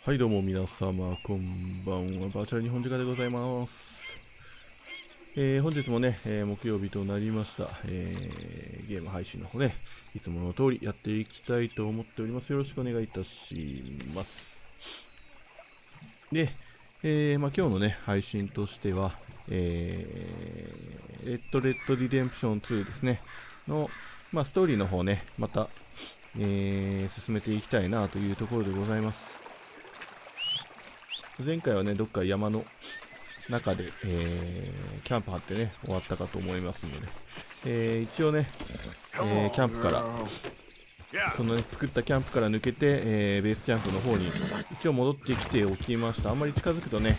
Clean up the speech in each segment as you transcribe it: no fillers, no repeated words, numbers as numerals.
はいどうも皆様こんばんは、バーチャル日本時間でございます。本日もね、木曜日となりました、ゲーム配信の方ね、いつもの通りやっていきたいと思っております。よろしくお願いいたします。で、今日のね、配信としては、レッドリデンプション2ですね、の、ストーリーの方ね、また、進めていきたいなというところでございます。前回はね、どっか山の中で、キャンプ張ってね、終わったかと思いますので、一応ね、キャンプから、そのね、作ったキャンプから抜けて、ベースキャンプの方に一応戻ってきておきました。あんまり近づくとね、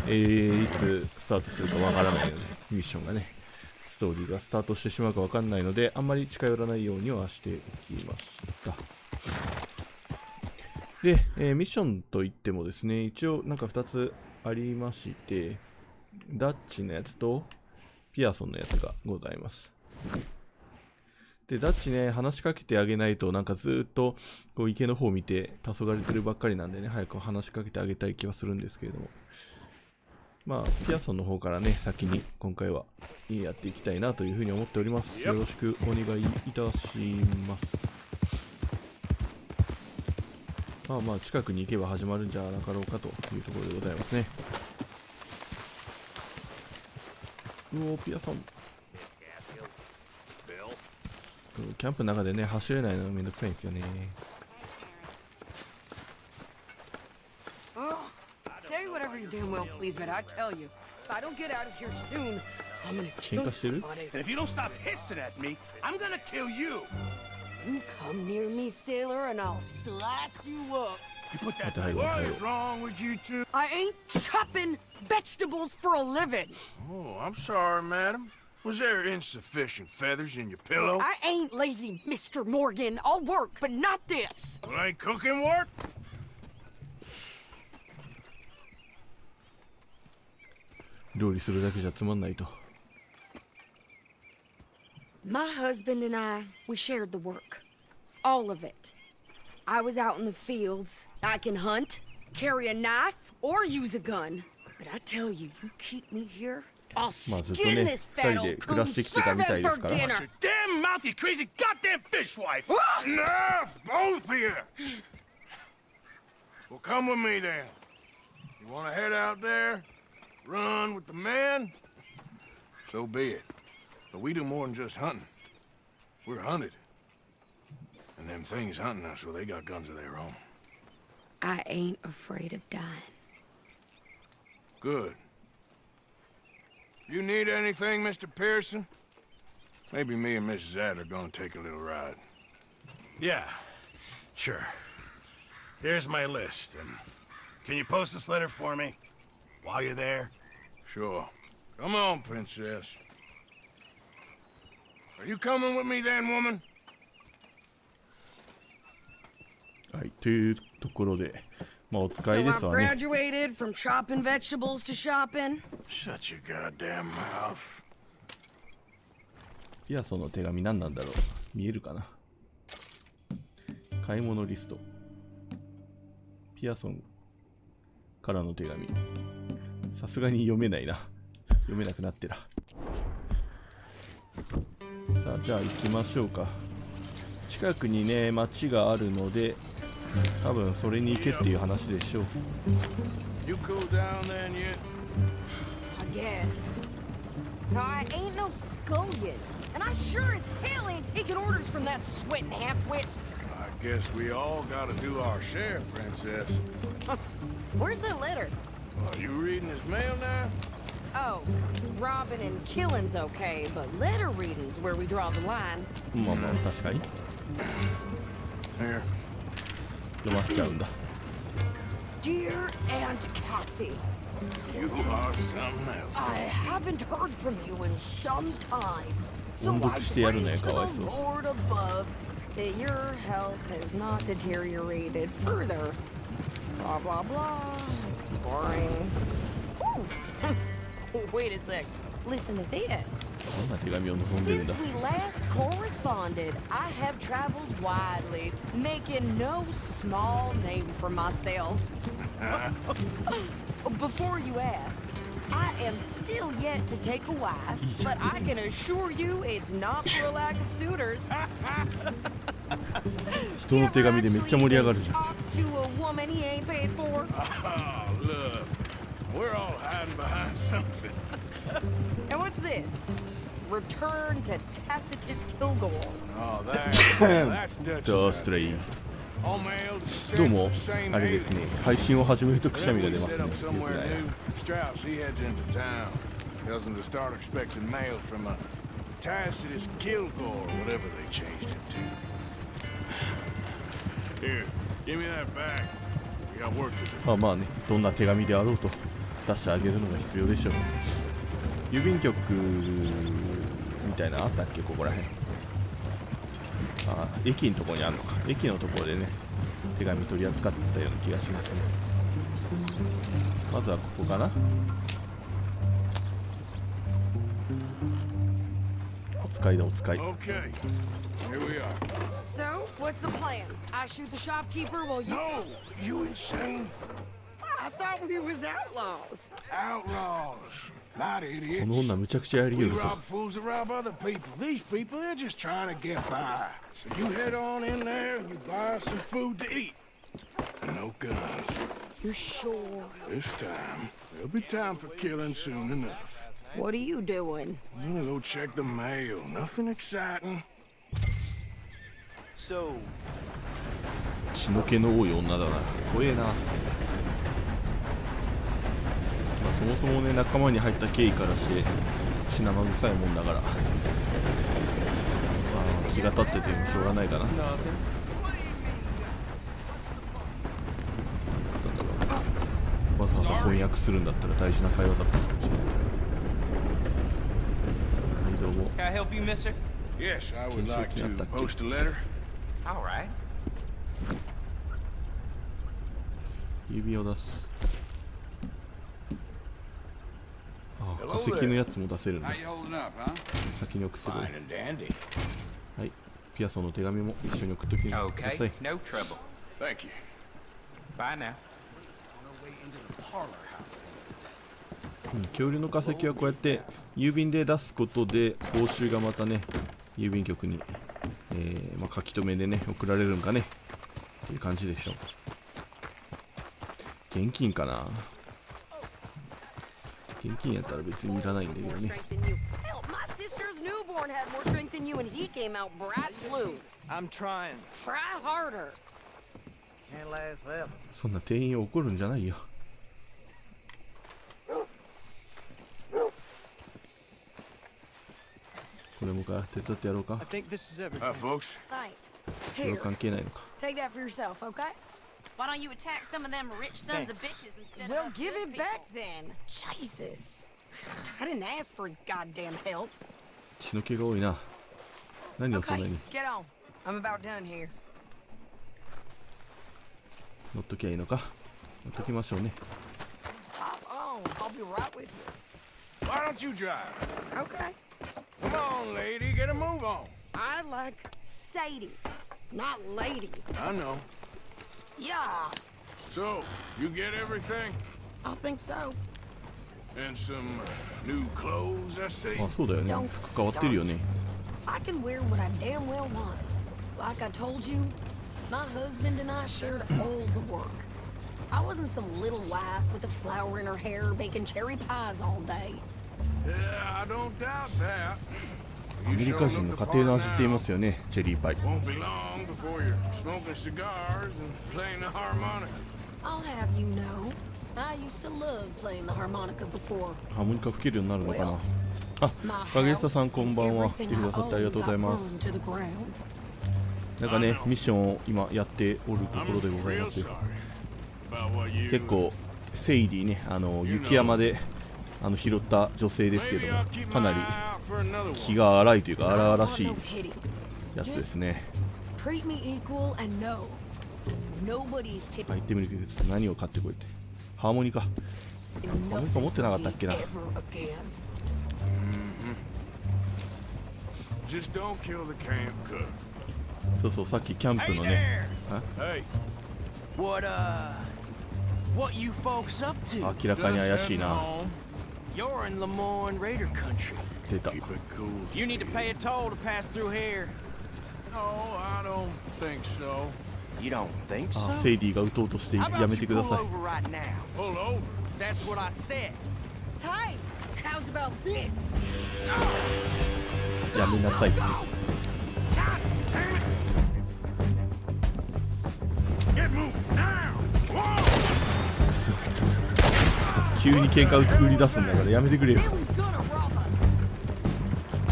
いつスタートするかわからないので、ミッションがね、ストーリーがスタートしてしまうかわかんないので、あんまり近寄らないようにはしておきました。で、ミッションといってもですね、一応なんか2つありまして、ダッチのやつとピアソンのやつがございます。で、ダッチね、話しかけてあげないとなんかずーっとこう池の方を見て黄昏れてるばっかりなんでね、早く話しかけてあげたい気はするんですけれども。ピアソンの方からね、先に今回はやっていきたいなというふうに思っております。よろしくお願いいたします。近くに行けば始まるんじゃなかろうかというところでございますね。ピアソン。キャンプの中でね、走れないのがめんどくさいんですよね。喧嘩してる？You come near me, sailor, and I'll slice you up. You put that down. What is wrong with you two? I ain't chopping vegetables for a living. Oh, I'm sorry, madam. Was there insufficient feathers in your pillow? I ain't lazy, Mr. Morgan. I'll work, but not this. Well, ain't cooking work? 料理するだけじゃつまんないと。My husband and I, we shared the work. All of it. I was out in the fields. I can hunt, carry a knife, or use a gun. But I tell you, you keep me here, I'll skin this fat old coon, serve him for dinner. Shut your damn mouth, you crazy goddamn fishwife! Enough, both of you! Well, come with me then. You want to head out there, run with the men? So be it. But we do more than just hunting. We're hunted. And them things hunting us, well, they got guns of their own. I ain't afraid of dying. Good. You need anything, Mr. Pearson? Maybe me and Mrs. Ad are gonna take a little ride. Yeah, sure. Here's my list. Can you post this letter for me? While you're there? Sure. Come on, princess. Are you coming with me then, woman? はい、というところで、お使いですわね。So I've graduated from chopping vegetables to shopping. Shut your goddamn mouth. ピアソンの手紙何なんだろう。見えるかな。買い物リスト。ピアソンからの手紙。さすがに読めないな。読めなくなってら。さあ、じゃあ行きましょうか。近くにね、町があるので、多分それに行けっていう話でしょう。You cool down then yet? I guess. No, I ain't no scullion, and I sure as hell ain't taking orders from that sweating half-wit. I guess we all gotta do our share, princess. Where's that letter? Are you reading his mail now? Oh, robbing and killing's okay, but letter reading's where we draw the line. 確かに。Here. 読ませちゃうんだ。Dear Aunt Kathy, You are something else. I haven't heard from you in some time, so 音 I 読してやる pray ね、 to かわい the そう。 Lord above that your health has not deteriorated further. Blah, blah, blah. It's boring. Wait a sec. Listen to this. どんな手紙を望んでるん Since だ。 we last corresponded, I have traveled widely, making no small name for myself. Before you ask, I am still yet to take a wife, but I can assure you it's not for a lack of suitors. 人の手紙でめっちゃ盛り上がるじゃん。 Talk to a woman he ain't paid for. Oh, look. We're all hiding behind something. And what's this? Return to Tacitus Kilgore. Oh, that's Dutch's ドストレイ idea. All mailed to どう send も to the same あれですね agent. 配信を始めるとくしゃ Then みが we 出ます set ね up よく somewhere ない new. Strauss, he heads into town. Tells him to start expecting mail from a Tacitus Kilgore, whatever they changed it to. Here, give me that back. We got work to do. まあねどんな手紙であろうと出してあげるのが必要でしょう。郵便局みたいなのあったっけここら辺。あ、駅のところにあるのか。駅のところでね手紙取り扱ったような気がしますね。まずはここかな。お使いだお使い。 Okay, here we are. So, what's the plan? I shoot the shopkeeper while you... No, you insane? I thought we was outlaws. Outlaws, not こ idiots. の女むちゃくちゃやり We よるぞ。 rob fools that rob other people. These people, they're just trying to get by. So you head on in there and you buy us some food to eat. And no guns. You sure? This time, there'll be time for killing soon enough. What are you doing? I'm gonna go check the mail. Nothing exciting. So, 血の気の多い女だな。怖えな。まあ、そもそもね仲間に入った経緯からして血生臭いもんだから、まあ、気が立っててもしょうがないかな。わざわざ翻訳するんだったら大事な会話だったのかもしれない。はいどうも。 Can I help you, mister? Yes, I would like to post a letter. All right. 指を出す。あ、化石のやつも出せるんだ。 How you holding up, huh? 先に送ってく Fine れ。 and dandy. はい。ピアソンの手紙も一緒に送っときくださ Okay, い。 no trouble. Thank you. Bye now. 恐竜の化石はこうやって郵便で出すことで報酬がまたね郵便局に、まあ、書き留めでね送られるんかねっていう感じでしょう。現金かな。現金やったら別にいらないんだけどね。 strength than you. Hell, my sister's newborn had more strength than you, and he came out bright blue. I'm trying. Try harder. Can't last forever. そんな店員を怒るんじゃないよ。これもか手伝ってやろうか。 I think this is everything. Folks. Thanks. それは Here, 関係ないのか。 take that for yourself, okay? Why don't you attack some of them rich sons of Thanks. bitches instead Well, of us give good it people? back then. Jesus. I didn't ask for his goddamn help. 血の気が多いな。何をそんな Okay, に get on. I'm about done here. 乗っときゃいいのか。乗っときましょうね。 Hop on. I'll be right with Why don't you drive? you. Okay. Come on, lady, get a move on. I like Sadie, not lady. I know. Yeah, So, you get everything? I think so. And some new clothes, I see. あ、そうだよね。関わってるよね。 I can wear what I damn well want. Like I told you, my husband and I shared all the work. I wasn't some little wife with a flower in her hair baking cherry pies all day. Yeah, I don't doubt that. アメリカ人の家庭の味って言いますよね。チェリーパイ。 Won't be long before you're smoking cigars and playing the harmonica. I'll have you know, I used to love playing the harmonica before. ハーモニカ吹けるようになるのかな。あ、 My 影下 house さんこんばんは。 and 来てくださってありがとうござい everything ま I す owned。to the ground. なんかね、ミッションを今やっておるとこ I'm ろでござい real ますよ。 sorry about what you... 結構セイリーね、雪山で拾った女性ですけ Maybe ども I'll keep か my なり eye out for another 気 one. が荒いというか I 荒 don't 々 want しい no pity. やつですね。 Treat me equal and know nobody's 入 tipping ってみるけど何を買ってこいって。ハーモニカ。ハーモニカ持ってなかったっけな。 ever again. Just don't kill the camp cook. そうそう、さっきキャンプ Hey のね。 there! あ Hey, What What you folks up to? 明らかに怪しい Just な。 heading home. You're in Lemoyne Raider country. 出た。 Keep it cool. You need to pay a toll to pass through here. No, I don't think so. You don't think あ so? セイディが撃とうとしてや How め about て you くだ pull さい。 over right now? Pull over. That's what I said. Hey, how's about this? やめなさいって。 Get moving now. Whoa! 急に喧嘩売り出すんだからやめてくれよ。 It was gonna rob us.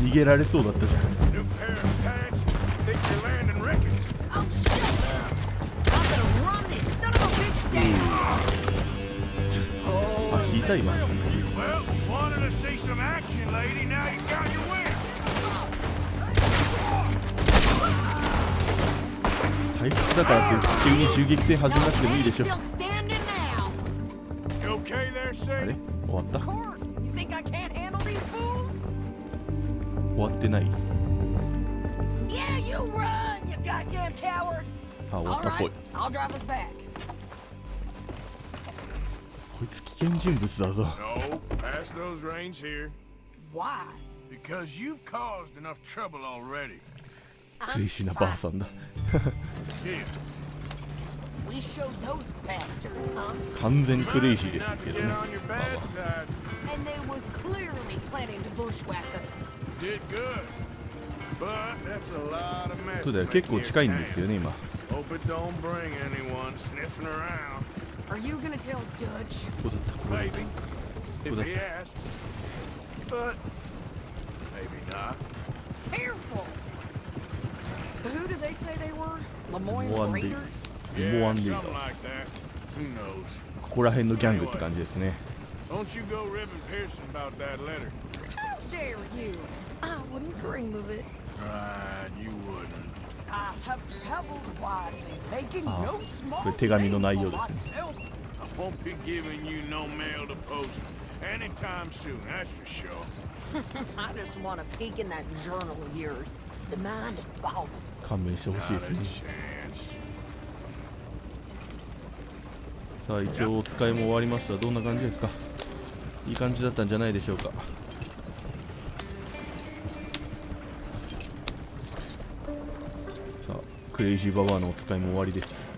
逃げられそうだったじゃん。 New pair of pants. Think you're landing Ricketts. Oh shit! I'm gonna run this son of a bitch down. あ、引いた今。 Well, you wanted to see some action, lady. Now you got your wish. 退屈だからって急に銃撃戦始めなくてもいいでしょ。 Still standing now. You okay there, あれ Sadie? 終わった Of course. You think I can't handle these fools? 終わってない。 Yeah, you run, you goddamn coward. あ、終わ All ったっぽい。 right, I'll drive us back. こいつ危険人物だぞ。 No, pass those reins here. Why? Because you've caused enough trouble already. クレイシーなばあさんだ。 Here, We showed those bastards, huh? 完全にクレイジーです not to けど get ね。 on your まあ bad ま side. And they was clearly planning to bushwhack us. Did good. But that's a lot of あ。 mess. そうだよ、結構近いんですよね、今。 Hope it don't bring anyone sniffing around. Are you gonna tell Dutch? ここだった。 Maybe. If Well, he asks. But maybe not. Careful. So who did they say they were? Lemoyne Lemoyne Raiders? モアン Yeah, リー something ダー like that. Who knows? ここら辺のギャングって感じですね。 Don't you go ribbing Pearson about that letter. How dare you? I wouldn't dream of it. Right, you wouldn't. I have traveled widely, making Ah, no small これ手紙の name 内 for 容ですね。 myself. I won't be giving you no mail to post anytime soon, that's for sure. I just want to peek in that journal of yours. The mind boggles. 勘弁してほしい Not です a ね。 chance. さあ、一応お使いも終わりました。どんな感じですか？いい感じだったんじゃないでしょうか。さあ、クレイジーババアのお使いも終わりです。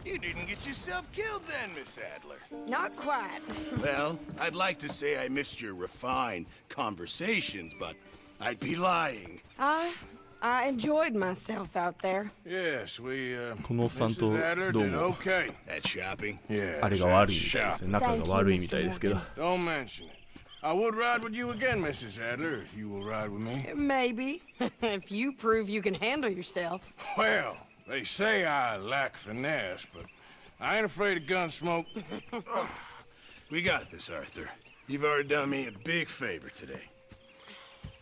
You didn't get yourself killed then, Miss Adler. Not quite. Well, I'd like to say I missed your refined conversations, but I'd be lying. I enjoyed myself out there. Yes, we, このおっさんと Mrs. Adler どう did も okay. That shopping? Yeah, あれが悪いみたいです shop. ね。仲が悪いみたいですけど。 Don't mention it. I would ride with you again, Mrs. Adler, if you will ride with me. Maybe. If you prove you can handle yourself. Well, they say I lack finesse, but I ain't afraid of gun smoke. We got this, Arthur. You've already done me a big favor today.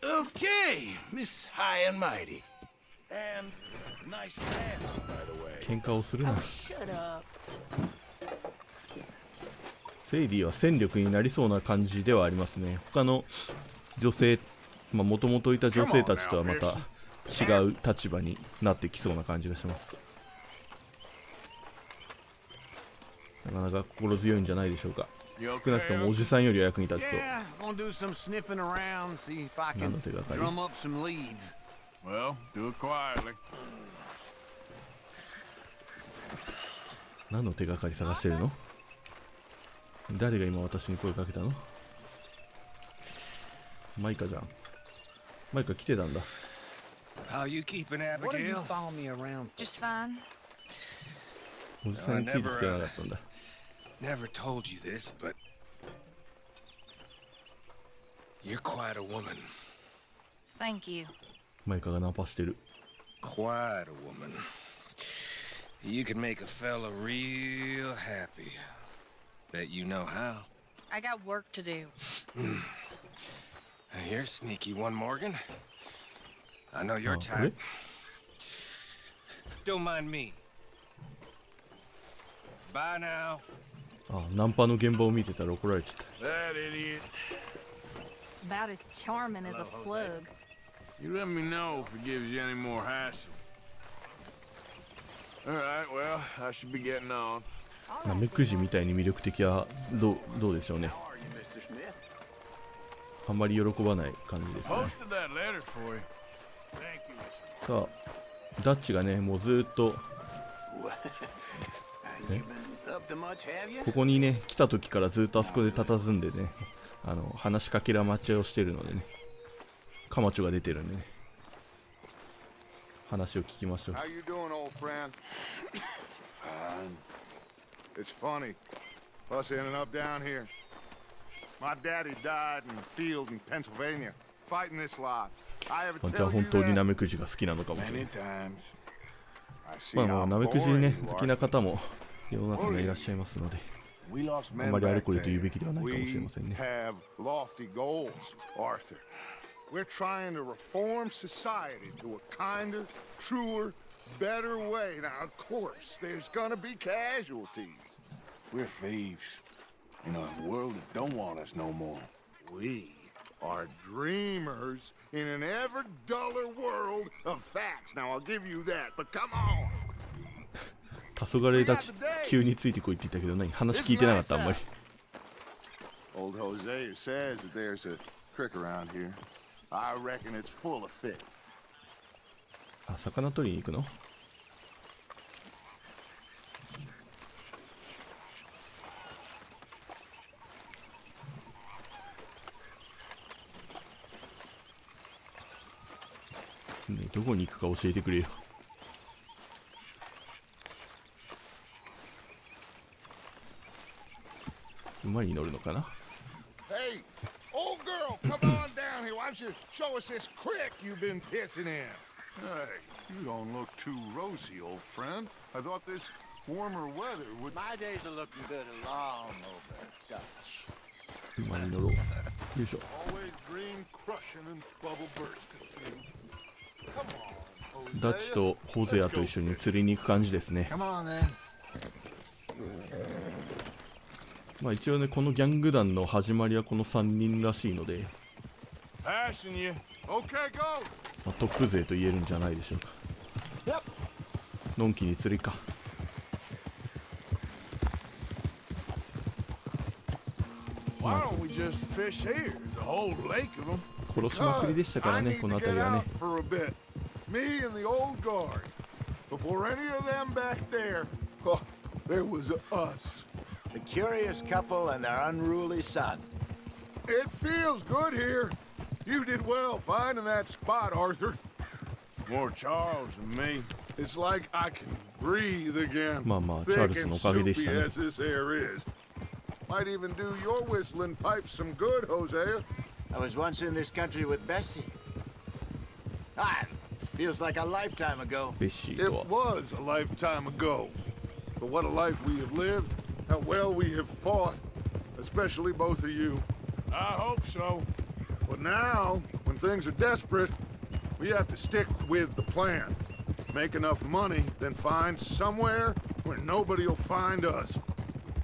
Okay, Miss High and Mighty. And nice pants, by the way. 喧嘩をするな。 Shut up. セイディは戦力になりそうな感じではありますね。他の女性、もともといた女性たちとはまた違う立場になってきそうな感じがします。なかなか心強いんじゃないでしょうか。 You 少なくともおじさんよりは役に立ちそう。 Yeah, gonna do some sniffing around, see if I can 何の手がかり？ drum up some leads. Well, do it quietly. 何の手がかり探してるの？誰が今私に声かけたの？マイカじゃん。マイカ来てたんだ。 How you keeping, What are you Abigail? following me around for? Just fine. おじさんについてきてなかったんだ。 Never told you this, but you're quite a woman. Thank you. マイカがナンパしてる。 Quite a woman. You can make a fella real happy. Bet you know how. I got work to do. You're a sneaky one, Morgan. I know your あ、あれ？ type. Don't mind me. Bye now. あ、ナンパの現場を見てたら怒られちゃった。 That idiot. About as charming as a slug. You let me know if it gives you any more hassle. All right, well, I should be getting on. ナメクジみたいに魅力的はどうでしょうね。あんまり喜ばない感じですね。 Posted that letter for you. Thank you. さあダッチがねもうずっとここにね来た時からずっとあそこで佇んでね話しかけら待ちをしてるのでね、カマチョが出てるんでね話を聞きましょう。 How you doing, old friend? Fine. It's funny, us ending up down here. My daddy died in the field in Pennsylvania, fighting this lot. I ever じゃあ tell 本 you 当に that? ナメクジが好きなのかもしれない。 Many times. I see まあ how ナメクジね boring you 好 are. きな方も世の中にはいらっしゃいますので、 We lost あ men まりあれ back これと言うべ there. きではないかもしれ We ませんね。 have lofty goals, Arthur. We're trying to reform society to a kinder, truer, better way. Now, of course, there's gonna be casualties. We're thieves in a world that don't want us no more. We are dreamers in an ever duller world of facts. Now, I'll give you that, but come on. 黄昏ダッチ急についてこいって言ったけど何話聞いてなかったあんまり。 Old Hosea says that there's a creek around here. I reckon it's full of fish. あ、魚取りに行くの？ね、どこに行くか教えてくれよ。馬に乗るのかな？ Hey, old girl, come on down here. Why don't you show us this creek you've been pissing in? Hey, you don't look too rosy, old friend. I thought this warmer weather would... My days are looking good along over Dutch. 馬に乗ろう。よいしょ。 Always dream crushing and bubble bursting. Come on, ダッチ Hosea. とホゼアと一緒に釣りに行く感じですね。 Come on then. まあ一応ねこのギャング団の始まりはこの3人らしいので、 Passing you. Okay, go. まあ、トップ勢と言えるんじゃないでしょうか。 Yep. のんきに釣りか。 Why don't we just fish here? There's a whole lake of them. 殺しまくりでしたからねこの辺りはね。 For a bit. Me and the old guard. Before any of them back there, oh, there was us. The curious couple and their unruly son. It feels good here. You did well finding that spot, Arthur. More Charles than me. It's like I can breathe again. まあまあ Thick チャールズ and のおかげでした soupy ね。 as this air is. Might even do your whistling pipes some good, Hosea. I was once in this country with Bessie. Ah, feels like a lifetime ago. ベッシー It とは was a lifetime ago. But what a life we have lived. How well we have fought. Especially both of you. I hope so. But now, when things are desperate, we have to stick with the plan. Make enough money, then find somewhere where nobody will find us.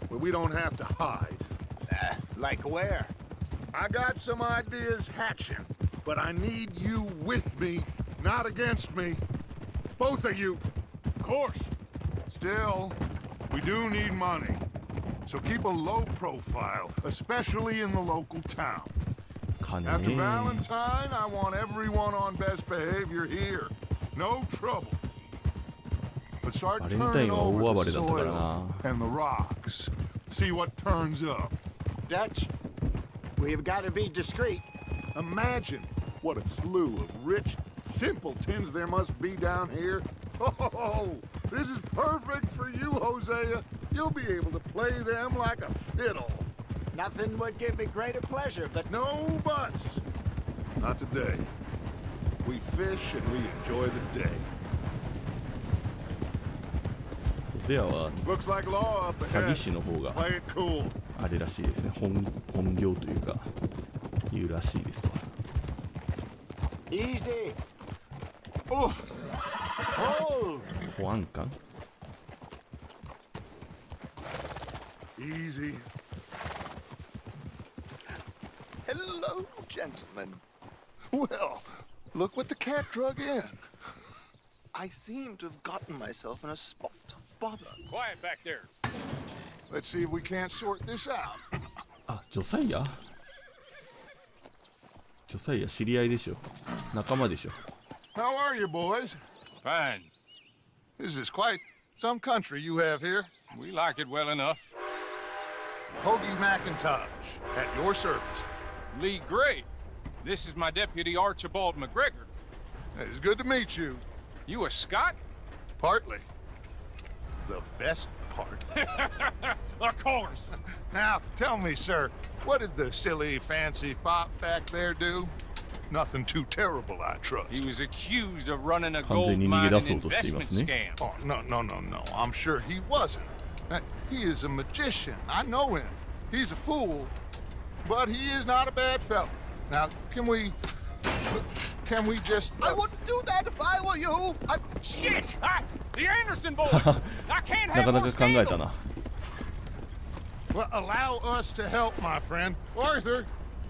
Where we don't have to hide. Like where? I got some ideas hatching, but I need you with me, not against me. Both of you. Of course. Still, we do need money. So keep a low profile, especially in the local town. 金 After Valentine, I want everyone on best behavior here. No trouble. But start バレンタイ turning ンは大 over 暴 the れだったから soil な。 and the rocks. See what turns up. Dutch, we've got to be discreet. Imagine what a slew of rich simpletons there must be down here. Oh, this is perfect for you, Hosea. You'll be able to play them like a fiddle. Nothing would give me greater pleasure, but No buts. Not today. We fish and we enjoy the day. ホゼアは Looks like law up 詐 ahead. 欺師の方が Play it cool. あれらしいですね。本業というかいうらしいですわ。 easy. Oof. Hold. 保安官 Easy. Hello, gentlemen. Well, look what the cat drug in. I seem to have gotten myself in a spot of bother. Quiet back there. Let's see if we can't sort this out. あ、ジョサイア知り合いでしょ。仲間でしょ。 How are you, boys? Fine. This is quite some country you have here. We like it well enough. Hoagie McIntosh, at your service. Lee Gray. This is my deputy Archibald McGregor. It's good to meet you. You a Scot? Partly. The best part. Of course. Now, tell me, sir, what did the silly, fancy fop back there do? Nothing too terrible, I trust. He was accused of running a 完全 gold に逃げ mine 出そう and としていま investment すね。 scam. Oh, no. I'm sure he wasn't. He is a magician. I know him. He's a fool, but he is not a bad fellow. Now, can we just... I wouldn't do that if I were you. Shit! The Anderson boys! I can't な have かな more か考えた scandal. な。 Well, allow us to help, my friend. Arthur,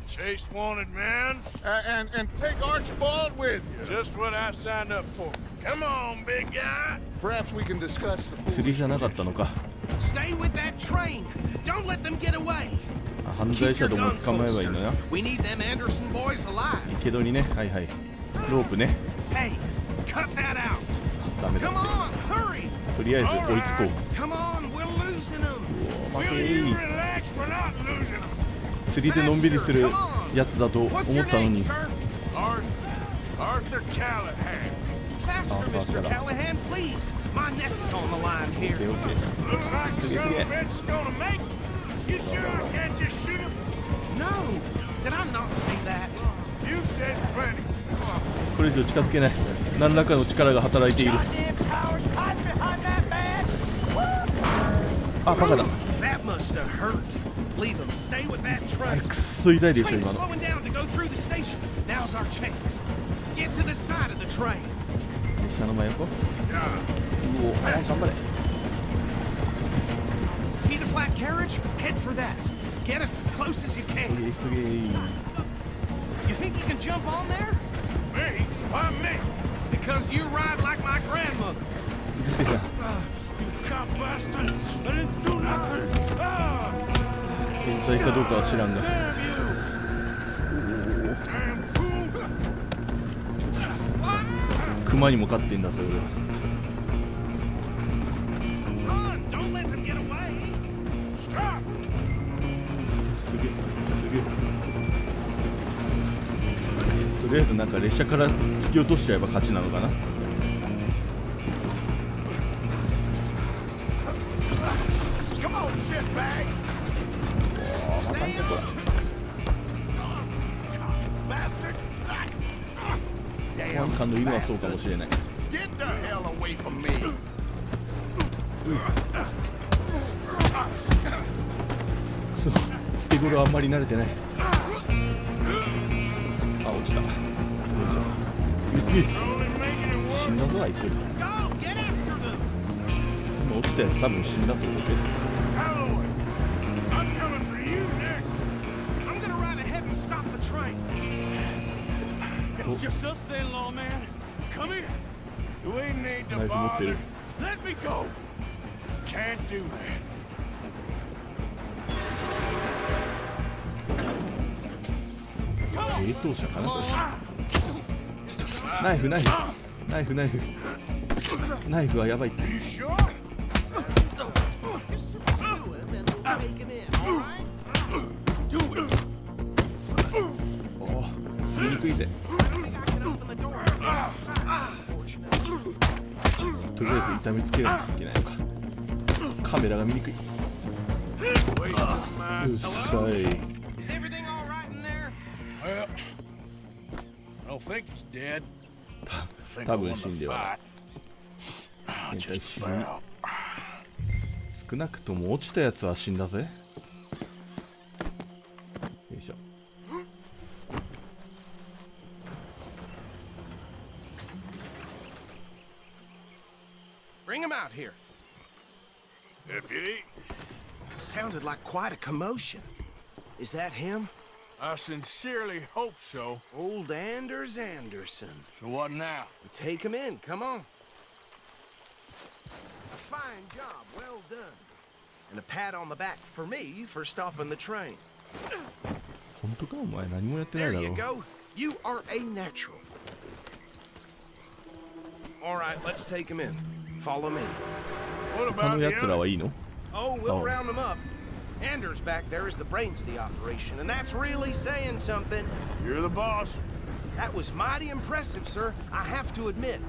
Chase wanted, man. and take Archibald with you. Just what I signed up for. Come on, big guy. Perhaps we can discuss the 釣 fool. りじゃなかったのか。 Stay with that train. Don't let them get away. あ、犯罪 Keep 者 your ども guns 捕まえばいいの holstered. よ。 We need them Anderson boys alive. 生け捕りね。はいはい。ロープね。 Hey, cut that out. ダメだ。 Come on, hurry. とりあえず追いつこう。 Come on, we're losing them. 負けー。 Relax, we're not losing them. 釣りでのんびりするやつだと思っ What's た your の name, に。 sir? Arthur Callahan. Faster, Oh, Mr. fuck it up. Callahan, please. My neck is on the line オッ here. ケーオッケー。 Looks like the son of a bitch is gonna make it. You sure I can't just shoot him? No, did I not say that? You've said plenty. これ以上近づけない。何らかの力が働いている。あ、バカだ。 That must have hurt. Leave them. Stay with that あれ train. くっそ痛いでしょ Train's 今の。 slowing down to go through the station. Now's our chance. Get to the side of the train. 列車の真横。うお、頑張れ。 See the flat carriage? Head for that. Get us as close as you す can. げえすげえ。 You think you can jump on there? Me? Why me? Because you ride like my grandmother. うるせえな。 Cop bastard! I didn't do nothing! Ah! 天才かどうかは知らんが。 Damn fool! 熊にも勝ってんだそれ。 Run! Don't let them get away. Stop! すげえすげえ。とりあえずなんか列車から突き落としちゃえば勝ちなのかな。 Come on, shitbag. Stay up. Bastard. 保安官の犬はそうかもしれない。 Get the hell away from me. くそ、スケボーあんまり慣れてない。あ、落ちた。よいしょ。次々。 Only making it 死んだぞあいつ。 Go! Get after them. 今落ちたやつ多分死んだと思うけど。 Calloway! I'm coming for you next! I'm gonna ride ahead and stop the train. It's just us then, lawman. Come here. We need to ナイフ持ってる bother. Let me go. Can't do that. 冷凍車かなこれ。ナイフナイフナイフナイフナイフはやばいって。 You sure? Do it. おお、見にくいぜ。 Open the door. とりあえず痛みつけないといけないのか。カメラが見にくい。よ Waste of mine. っしゃい。 Is everything all right in there? Well, I don't think he's dead. I think I 多分 won 死ん the ではない。 fight. 変態 Just 死ぬ。 about. 少なくとも落ちたやつは死んだぜ。よいしょ。 Bring him out here. Deputy, Sounded like quite a commotion. Is that him? I sincerely hope so. Old Anders Anderson. So what now? Take him in. Come on. A fine job. Well done. and a pat on the back for me for stopping the train. 本当かお前何もやってない There だ you ろ go. You are a natural. All right, let's take him in. Follow me. What 他 about の the やつら others? はいいの Oh, we'll Oh. round them up. Anders back there is the brains of the operation, and that's really saying something. You're the boss. That was mighty impressive, sir. I have to admit.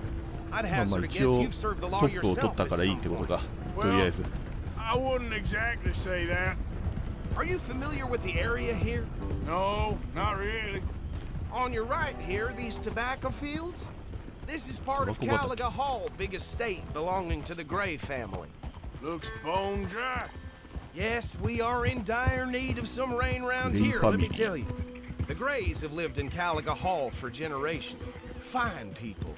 I'd まあまあ hazard a 一 guess 応 you've served the ト law ップを取っ yourself た at からいいっ some てこと point. かとりあえず I wouldn't exactly say that. Are you familiar with the area here? No, not really. On your right here, these tobacco fields? This is part of Tobacco Caliga Hall, big estate belonging to the Gray family. Looks bone dry. Yes, we are in dire need of some rain round Gray here, let me family. tell you. The Grays have lived in Caliga Hall for generations. Fine people.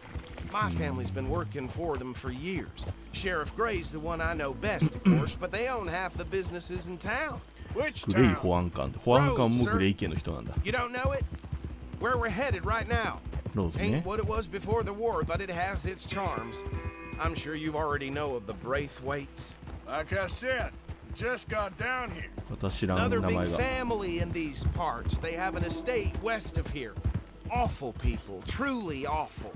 My family's been working for them for years. Sheriff Gray's the one I know best, of course, but they own half the businesses in town. Which グレイ town? 保安官保安官もグレイ家の人なんだ You don't know it? Where we're headed right now. ローズね Ain't what it was before the war, but it has its charms. I'm sure you already know of the Braithwaites. Like I said, just got down here. 私知らん名 Another 前 big が family in these parts. They have an estate west of here. Awful people, truly awful.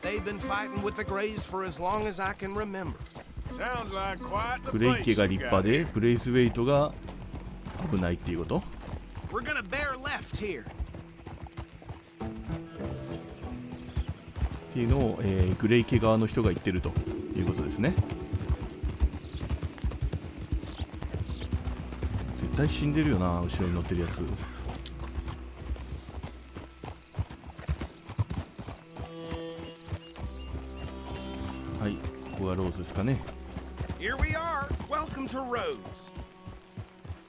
They've been fighting with the Grays for as long as I can remember. Sounds like quite the グレイ place 家が you 立 got 派で here. ブレイズウェイトが危ないっていうこと We're gonna bear left here. っていうのを、グレイ家側の人が言ってるということですね絶対死んでるよな後ろに乗ってるやつはいここがローズですかね Here we are. Welcome to Rhodes.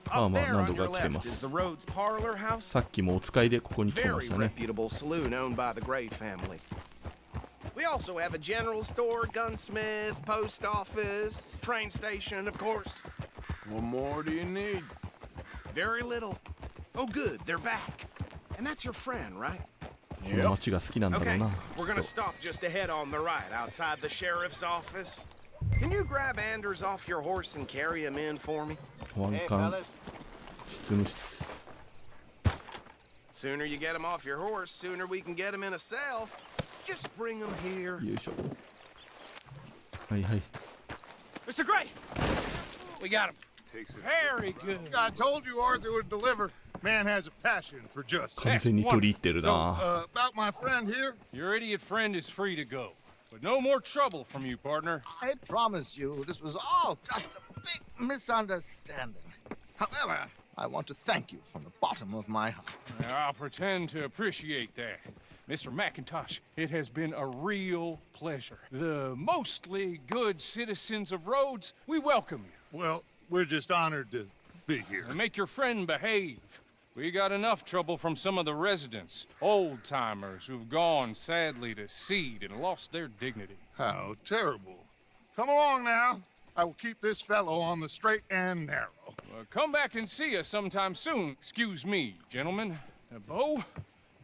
ああ Up まあ there 何 on 度か your 来て left ま is す the Rhodes Parlor House. さっきもお使いでここに来てま Very したね reputable saloon owned by the Gray family. We also have a general store, gunsmith, post office, train station, of course. What more do you need? Very little. Oh, good, they're back. And that's your friend, right? この街が好きなんだろう Okay, な we're gonna stop just ahead on the right, outside the sheriff's office. Can you grab Anders off your horse and carry him in for me? 保安 Hey, 官 fellas. 執務室 Sooner you get him off your horse, sooner we can get him in a cell. Just bring him here. よいしょはいはい Mr. Gray! We got him. Very good. I told you Arthur would deliver. Man has a passion for justice. 完全に取り入ってる So, な about my friend here, Your idiot friend is free to go. But no more trouble from you, partner. I promise you this was all just a big misunderstanding. However, I want to thank you from the bottom of my heart. I'll pretend to appreciate that. Mr. McIntosh, it has been a real pleasure. The mostly good citizens of Rhodes, we welcome you. Well, we're just honored to be here. And make your friend behave. We got enough trouble from some of the residents, old-timers who've gone, sadly, to seed and lost their dignity. How terrible. Come along now. I will keep this fellow on the straight and narrow. Come back and see us sometime soon. Excuse me, gentlemen. Bo,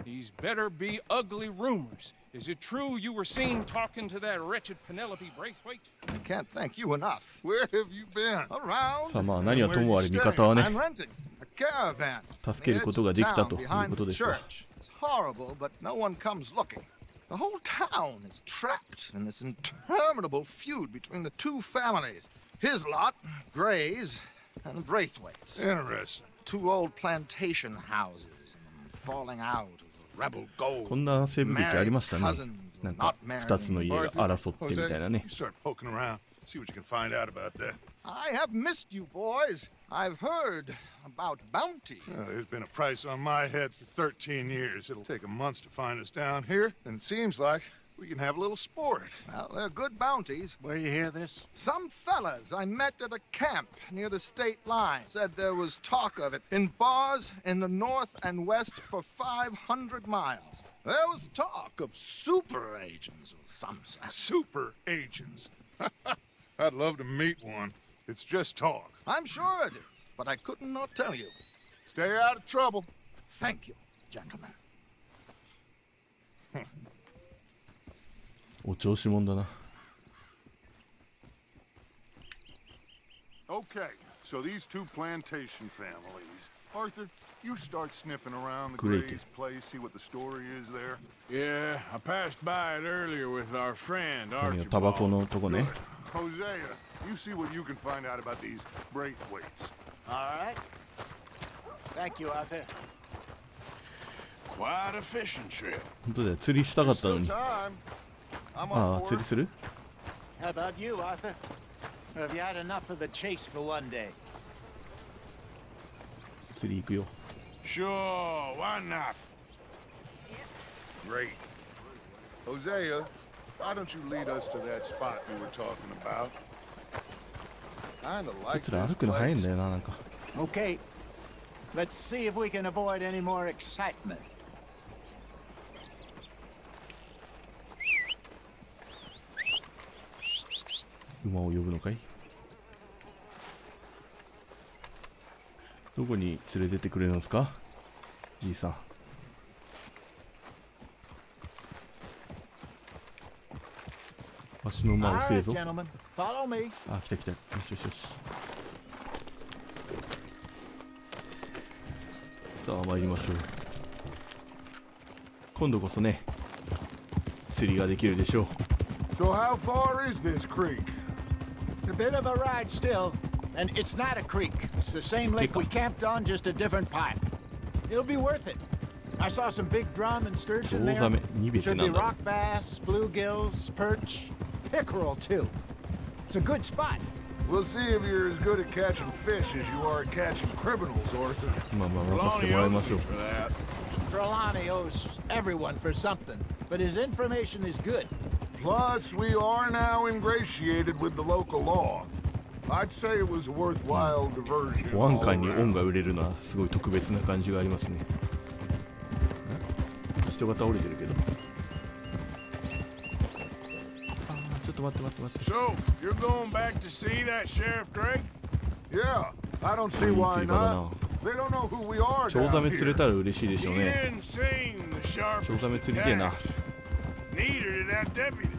these better be ugly rumors. Is it true you were seen talking to that wretched Penelope Braithwaite? I can't thank you enough. Where have you been? Around. さあまあ何はともあれ味方はね I'm renting a caravan. 助けることができたということですわ It's horrible, but no one comes looking. The whole town is trapped in this interminable feud between the two families. His lot, Gray's, and Braithwaite's. Interesting. Two old plantation houses and falling out of the rebel gold. こんな西部劇ありましたね Cousins なん not か married 2つの家が争ってみたいなね You start poking around, see what you can find out about that. I have missed you, boys. I've heard about bounty. There's been a price on my head for 13 years. It'll take a month to find us down here, and it seems like we can have a little sport. Well, they're good bounties. Where you hear this? Some fellas I met at a camp near the state line said there was talk of it in bars in the north and west for 500 miles. There was talk of super agents of some sort. Super agents? I'd love to meet one. It's just talk. I'm sure it is, but I couldn't not tell you. Stay out of trouble. Thank you, gentlemen. お調子者だな Okay, So these two plantation families. Arthur, you start sniffing around the Great. Gray's place, see what the story is there. Yeah, I passed by it earlier with our friend タバコ Archibald. のとこね。 Hosea, you see what you can find out about these Braithwaites. All right. Thank you, Arthur. Quite a fishing trip. 本当だよ、釣りしたかったの Still に。 time. I'm あ up あ、 for 釣り it. する？ How about you, Arthur? Or have you had enough of the chase for one day? 釣り行くよ。 Sure, why not? Great. Hosea, why don't you lead us to that spot you were talking about? Kinda こい like つら this 歩くの早いん place. だよな、なんか。 Okay. Let's see if we can avoid any more excitement. 馬を呼ぶのかい？どこに連れてってくれるんですか、じいさん。わしの馬 All 遅え right, ぞ。 gentlemen. Follow me. あ、来た来た。よしよしよし。さあ参りましょう。今度こそね、釣りができるでしょう。 So how far is this creek? It's a bit of a ride still, and it's not a creek. It's the same lake we camped on, just a different pipe. It'll be worth it. I saw some big drum and sturgeon there. ゾウザメ、ニベって Should な be んだろ rock bass, bluegills, perch, pickerel too. It's a good spot. We'll see if you're as good at catching fish as you are at catching criminals, Arthur. う。まあまあ任せてもらいましょう。 For that. Trelawney owes everyone for something, but his information is good. Plus, we are now ingratiated with the local law. I'd say it was a worthwhile diversion. 保安 all 官に around. 恩が売れるのはすごい特別な感じがありますね。人が倒れてるけど。あー、ちょっと待って待って待って。 So, you're going back to see that Sheriff Gray? Yeah, I don't see いい why 釣り場だ not. な。 They don't know who we are チョウザ down メ釣れ here. たら嬉しいでしょう He ね。 didn't seem the チョウ sharpest ザメ of 釣りてえな。 attacks. Neither did that deputy.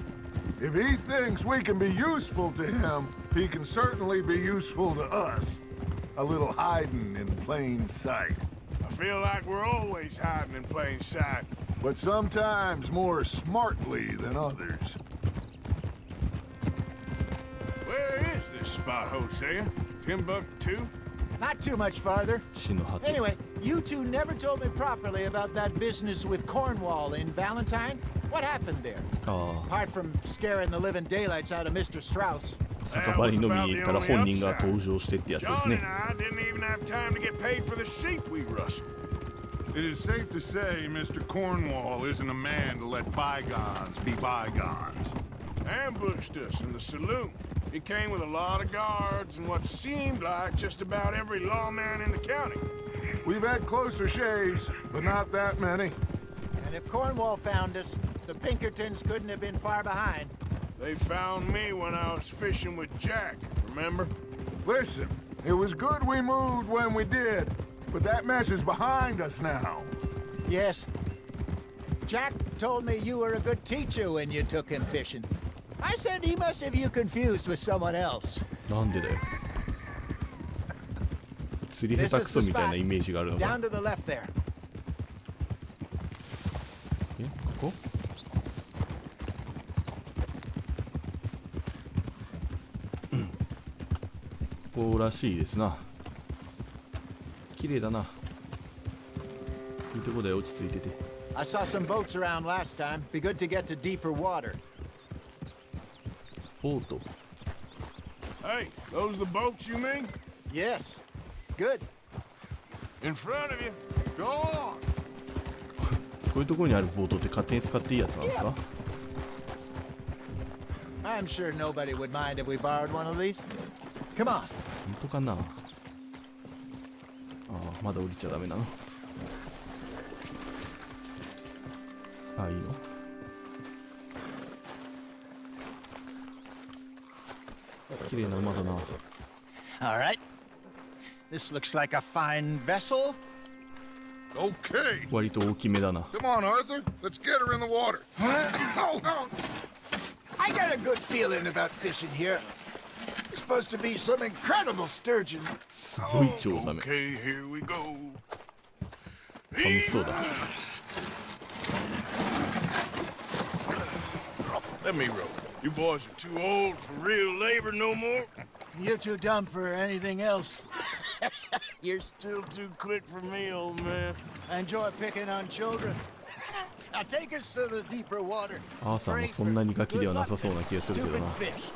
If he thinks we can be useful to him, he can certainly be useful to us. A little hiding in plain sight. I feel like we're always hiding in plain sight. But sometimes more smartly than others. Where is this spot, Hosea? Timbuktu? Not too much farther. 死の果て。 Anyway, you two never told me properly about that business with Cornwall in Valentine. What happened there? あ Apart from scaring the living daylights out of Mr. Strauss. あ、酒場に飲みに行ったら本人が登場してってやつです John ね and。I didn't even have time to get paid for the sheep we rustled. It is safe to say Mr. Cornwall isn't a man to let bygones be bygones. Ambushed us in the saloon. He came with a lot of guards and what seemed like just about every lawman in the county. We've had closer shaves, but not that many. And if Cornwall found us, the Pinkertons couldn't have been far behind. They found me when I was fishing with Jack, remember? Listen, it was good we moved when we did, but that mess is behind us now. Yes. Jack told me you were a good teacher when you took him fishing. I said he must have you confused with someone else. なんでだよ。釣り下手くそみたいなイメージがあるのか。 Down to the left there. え、ここ？ここらしいですな。綺麗だな。いいとこだよ、落ち着いてて。 I saw some boats around last time. Be good to get to deeper water. ボート。 Hey, those the boats you mean? Yes. Good. In front of you. Go on! こういうところにあるボートって勝手に使っていいやつなんですか？ I'm sure nobody would mind if we borrowed one of these. Come on. 本当かな。ああ、まだ降りちゃダメなの。ああ、いいの。綺麗な馬だな。 All right. This looks like a fine vessel. Okay. 割と大きめだな。 Come on, Arthur. Let's get her in the water. I got a good feeling about fishing here. This supposed to be some incredible sturgeon. すごいチョウザメ。 Okay, here we go. 楽しそうだ。 Let me row. You boys are too old for real labor no more. You're too dumb for anything else. You're still too quick for me, old man. I enjoy picking on children. Now take us to the deeper water. アーサーもそんなにガキではなさそうな気がするけど Stupid な。 fish.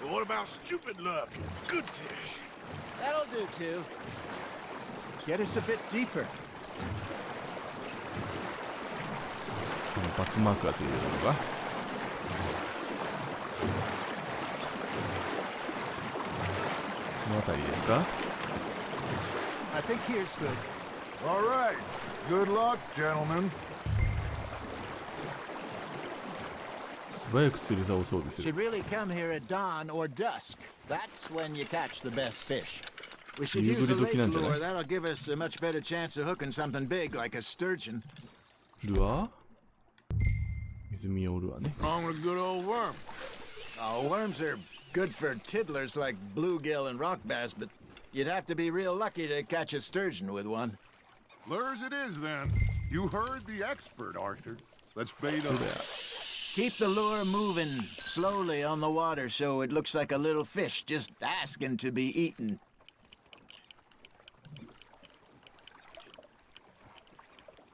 But what about stupid luck and good fish? That'll do too. Get us a bit deeper. バツマークがついてるのか。この辺りですか。 I think here's good. All right. Good luck, gentlemen. 素早く釣り竿を装備する。 Should really come here at dawn or dusk. That's when you catch the best fish. We should use a lake lure. That'll give us a much better chance of hooking something big like a sturgeon. ルアー水用ルアーね。 Wrong with a good old worm. Oh, worms are good for tiddlers like bluegill and rock bass, but you'd have to be real lucky to catch a sturgeon with one. Lures it is, then. You heard the expert, Arthur. Let's bait up. Keep the lure moving slowly on the water so it looks like a little fish just asking to be eaten.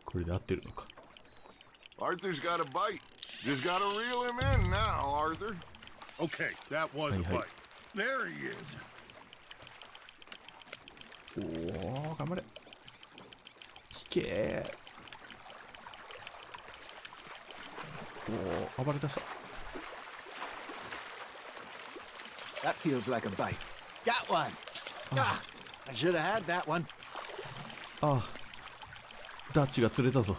これで合ってるのか。 Arthur's got a bite. Just gotta reel him in now, Arthur. Okay, that was a bite. There he is. おお、頑張れ。引けー。おお、暴れ出した。 That feels like a bite. Got one. Ah, I should have had that one. ああ、ダッチが釣れたぞ。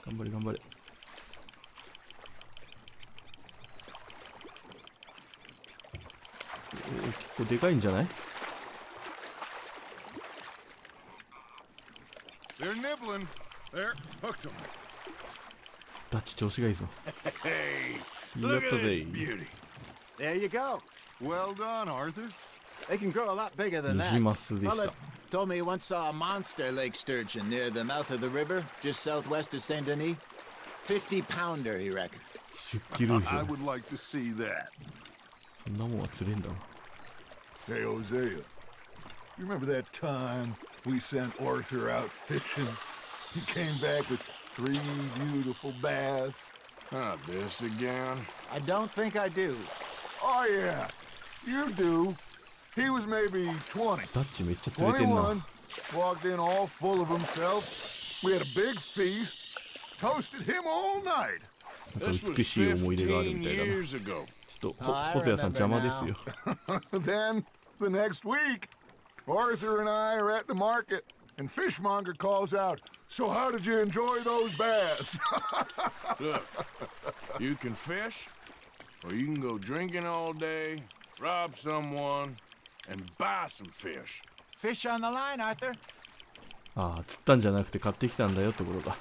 頑張れ頑張れ。結構でかいんじゃない？ They're nibbling. There, hooked him. ダッチ調子がいいぞ。 Hey, や look った at ぜ this。 beauty. There you go. Well done, Arthur. They can grow a lot bigger than ニ that. ジマスでし Fella た。 told me he once saw a monster lake sturgeon near the mouth of the river, just southwest of Saint Denis. 50-pounder, he reckoned. 10キロ以 I 上。 would like to see that. そんなもんは釣れんだろ。 Hey, Hosea. You remember that time we sent Arthur out fishing? He came back with 3 beautiful bass. Not this again. I don't think I do. Oh, yeah. You do. He was maybe 20. ダッチめっちゃ釣れてんな。 21. Walked in all full of himself. We had a big feast. Toasted him all night. なんか美しい思い出があるみたいだな。 years ago. ちょっとホセアさん邪魔ですよ。 Then, the next week, Arthur and I are at the market, and Fishmonger calls out, "So how did you enjoy those bass?" Look, you can fish, or you can go drinking all day, rob someone, and buy some fish. Fish on the line, Arthur. ああ、釣ったんじゃなくて買ってきたんだよってことか。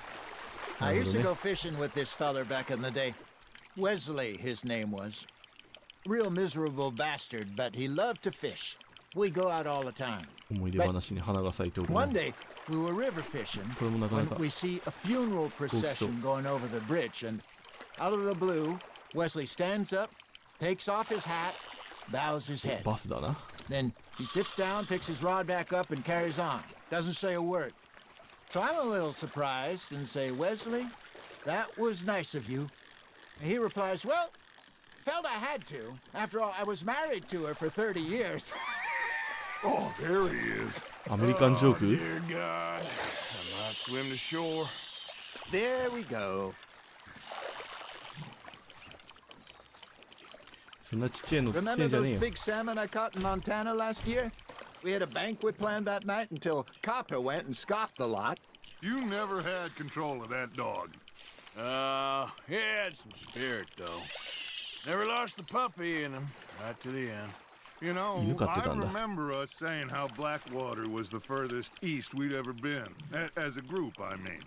I なるほ used ど to ね go fishing with this feller back in the day. Wesley, his name was. Real miserable bastard, but he loved to fish. We go out all the time. 思い出話に花が咲いておるね。 One day, we were river fishing これもなかな when か。 we see a funeral procession going over the bridge, and out of the blue, Wesley stands up, takes off his hat, bows his head. バスだな。 Then he sits down, picks his rod back up, and carries on. Doesn't say a word. So I'm a little surprised and say, Wesley, that was nice of you. And he replies, well, felt I had to. After all, I was married to her for 30 years. Oh, there he is. アメリカンジョーク？ Dear God, I might swim to shore. There we go. そんなちっちゃいの釣って Remember んじゃねえ those よ。 big salmon I caught in Montana last year? We had a banquet planned that night until Copper went and scoffed a lot. You never had control of that dog. He had some spirit, though. Never lost the puppy in him, right to the end. You know, 犬飼って I たんだ。 remember us saying how Blackwater was the furthest east we'd ever been. As a group, I mean.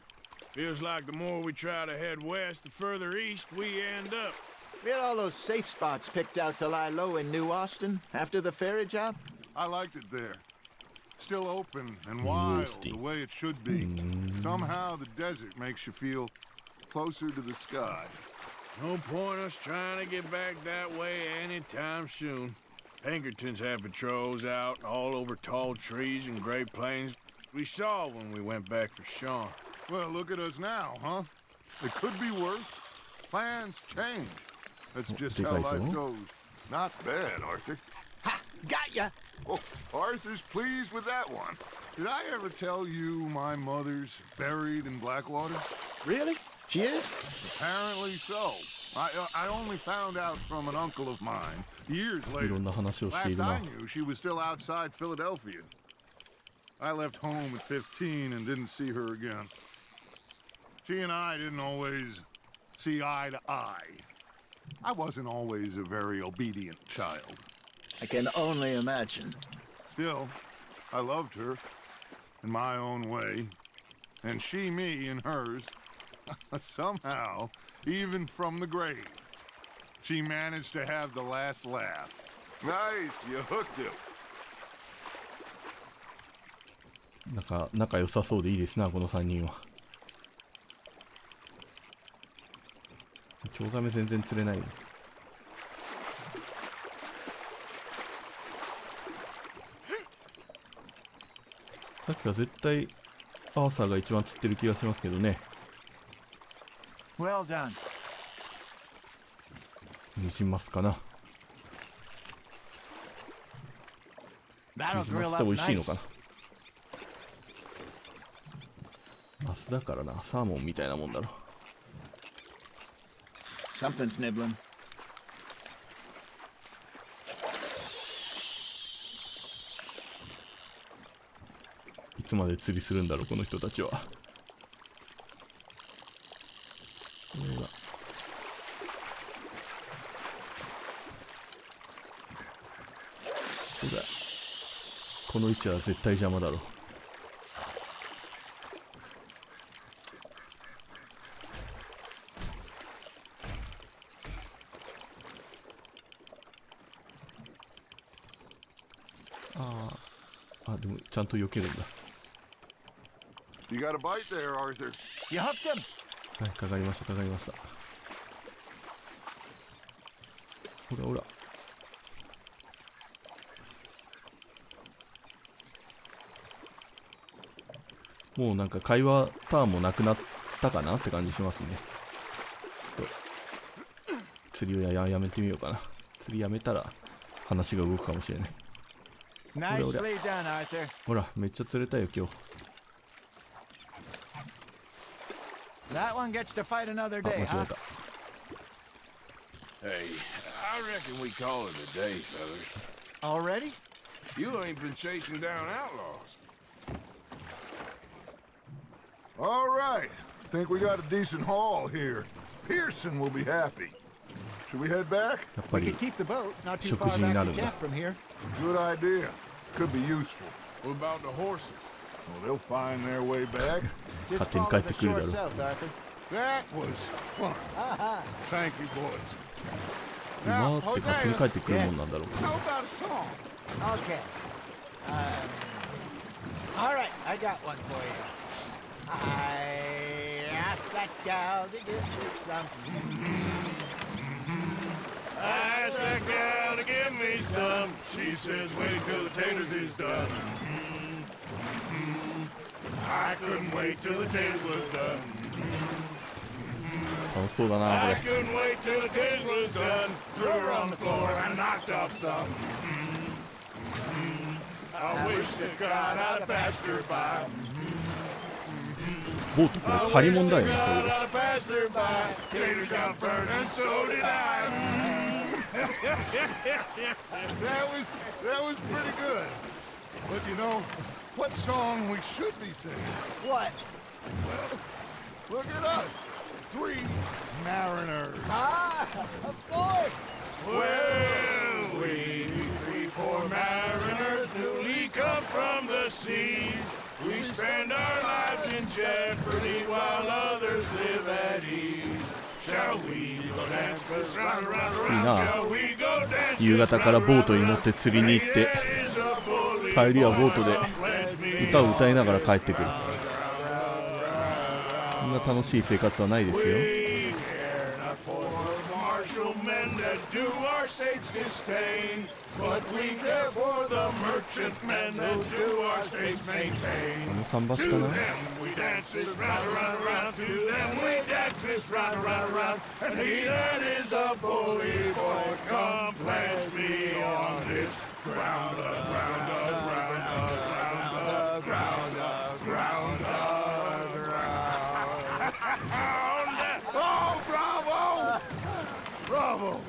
Feels like the more we try to head west, the further east we end up. We had all those safe spots picked out to lie low in New Austin after the ferry job. I liked it there. Still open and wild, the way it should be. Somehow the desert makes you feel closer to the sky. No point us trying to get back that way anytime soon. Pinkertons have patrols out all over tall trees and Great Plains. We saw when we went back for Sean. Well, look at us now, huh? It could be worse. Plans change. That's just how life goes. Not bad, Arthur. Ha! Got ya! Oh, Arthur's pleased with that one. Did I ever tell you my mother's buried in Blackwater? Really? She is? Apparently so. I only found out from an uncle of mine years い later. ろんな話をしてい Last るな I。knew, she was still outside Philadelphia. I left home at 15 and didn't see her again. She and I didn't always see eye to eye. I wasn't always a very obedient child. I can only imagine. Still, I loved her in my own way, and she me in hers. Somehow, even from the grave, she managed to have the last laugh. Nice, you hooked him. なんか仲良さそうでいいですな、この3人は。チョウザメ全然釣れないよ。さっきは絶対アーサーが一番釣ってる気がしますけどね。Well done. ニジマスかな。 That'll ニジマ grill スって up 美味しいの nice. かな。マスだからな、サーモンみたいなもんだろ。 Something's nibbling. いつまで釣りするんだろう、この人たちは。これがそうだ。この位置は絶対邪魔だろう。あ、でもちゃんと避けるんだ。 You got a bite there, Arthur. You hooked him. はい、かかりました、かかりました。ほらほら。もうなんか会話ターンもなくなったかなって感じしますね。釣りをやめてみようかな。釣りやめたら話が動くかもしれない。 Nicely done, Arthur. ほら、めっちゃ釣れたよ今日。 That one gets to fight another あ、間 day, 違 huh? えた。 Hey, I reckon we call it a day, fellas. Already? You ain't been chasing down outlaws. All right. Think we got a decent haul here. Pearson will be happy. Should we head back? やっぱ We り could keep the boat not too 食 far 事に back な to るんだ。 camp from here. Good idea. Could be useful. What about the horses? Well, they'll find their way back. Just Captain follow the Kite Crew shoreだろ。 south, Arthur. That was fun. Thank you, boys. 馬って勝手に帰ってくるもんなんだろうか。 How about a song? Okay. All right, I got one for you. I asked that gal to give me some. I asked that gal to give me some. She says, wait till the taters is done. I couldn't wait till the taters was done. 楽しそうだな、こ I れ。 couldn't wait till the taters was done. Threw her on the floor and knocked off some. I wish that God I'd have passed her by. ボートこれ借り物だよね、 God それ I'd have passed her by. Taters got burned and so did I. That was pretty good. But you know, what song we should be singing? What? Look at us. 3 mariners. Ah, of course. Well, we 3 poor seas. We spend our lives in jeopardy while others live at ease. Shall we go dance this round, round, round? Shall we go dance? 夕方からボートに乗って釣りに行って、帰りはボートで歌を歌いながら帰ってくる。こんな楽しい生活はないですよ。あの桟橋かな。Bravo!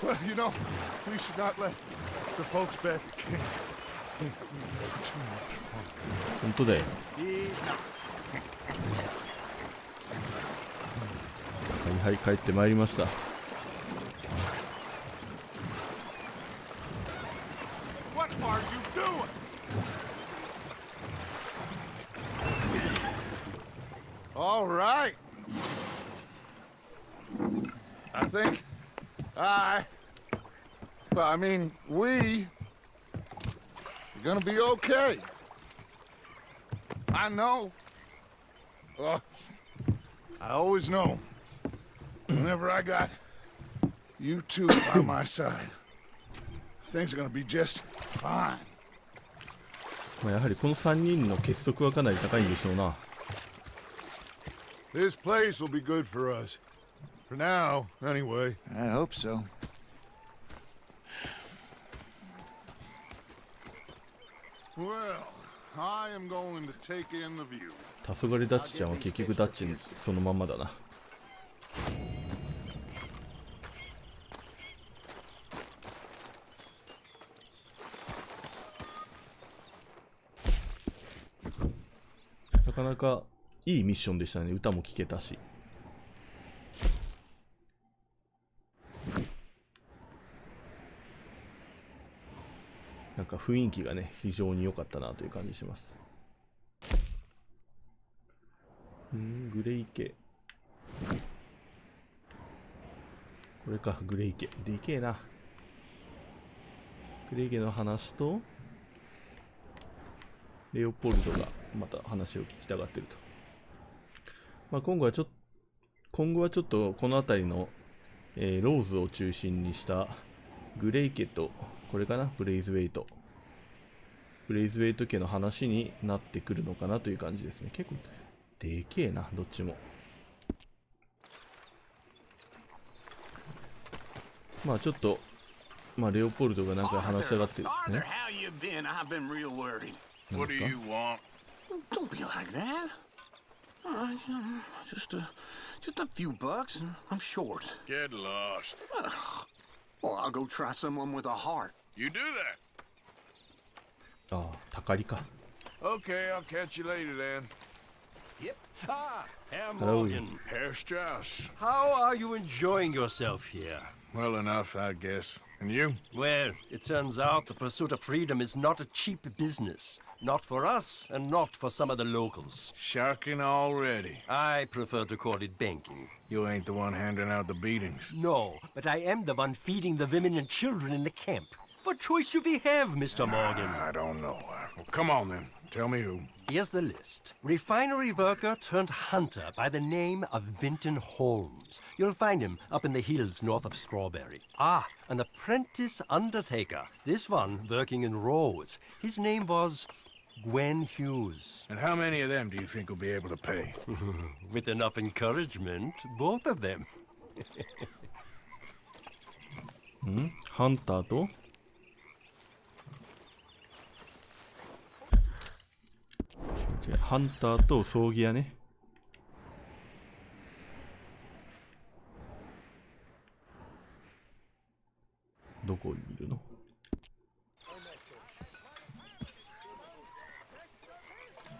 Well, you know, we should not let the folks back at camp think that we had too much fun. 本当だよ。はいはい、帰ってまいりました。What are you doing? All right. I think I mean, we're gonna be okay. I know. I always know. Whenever I got you two by my side, things are gonna be just fine. まあやはりこの3人の結束はかなり高いんでしょうな。This place will be good for us. For now, anyway. I hope so. Well, I am going to take in the view. 黄昏ダッチちゃんは結局ダッチそのまんまだな。なかなかいいミッションでしたね。歌も聴けたし。なんか雰囲気がね、非常に良かったなという感じします。グレイ家。これか、グレイ家。でけえな。グレイ家の話と、レオポルドがまた話を聞きたがってると。まあ、今後はちょっとこの辺りの、ローズを中心にしたグレイ家と、これかな、ブレイズウェイト家の話になってくるのかなという感じですね。結構でけえな、どっちも。まあちょっと、まあレオポルドがなんか話したがってるね。What do you want? Don't be like that. Just a few bucks, and I'm short. Get lost. Well, I'll go try someone with a heart. You do that. ああ、たかりか。Okay, I'll catch you later then. Yep. Ah, Herr Hello. Morgan. Herr Strauss. How are you enjoying yourself here? Well enough, I guess. And you? Well, it turns out the pursuit of freedom is not a cheap business. Not for us, and not for some of the locals. Sharking already. I prefer to call it banking. You ain't the one handing out the beatings. No, but I am the one feeding the women and children in the camp. What choice do we have, Mr. Morgan? I don't know. Well, come on then. Tell me who. Here's the list. Refinery worker turned hunter by the name of Vinton Holmes. You'll find him up in the hills north of Strawberry. Ah, an apprentice undertaker. This one working in Rose. His name was Gwen Hughes. And how many of them do you think will be able to pay? With enough encouragement, both of them. ハンターとハンターと葬儀屋ね。どこにいるの？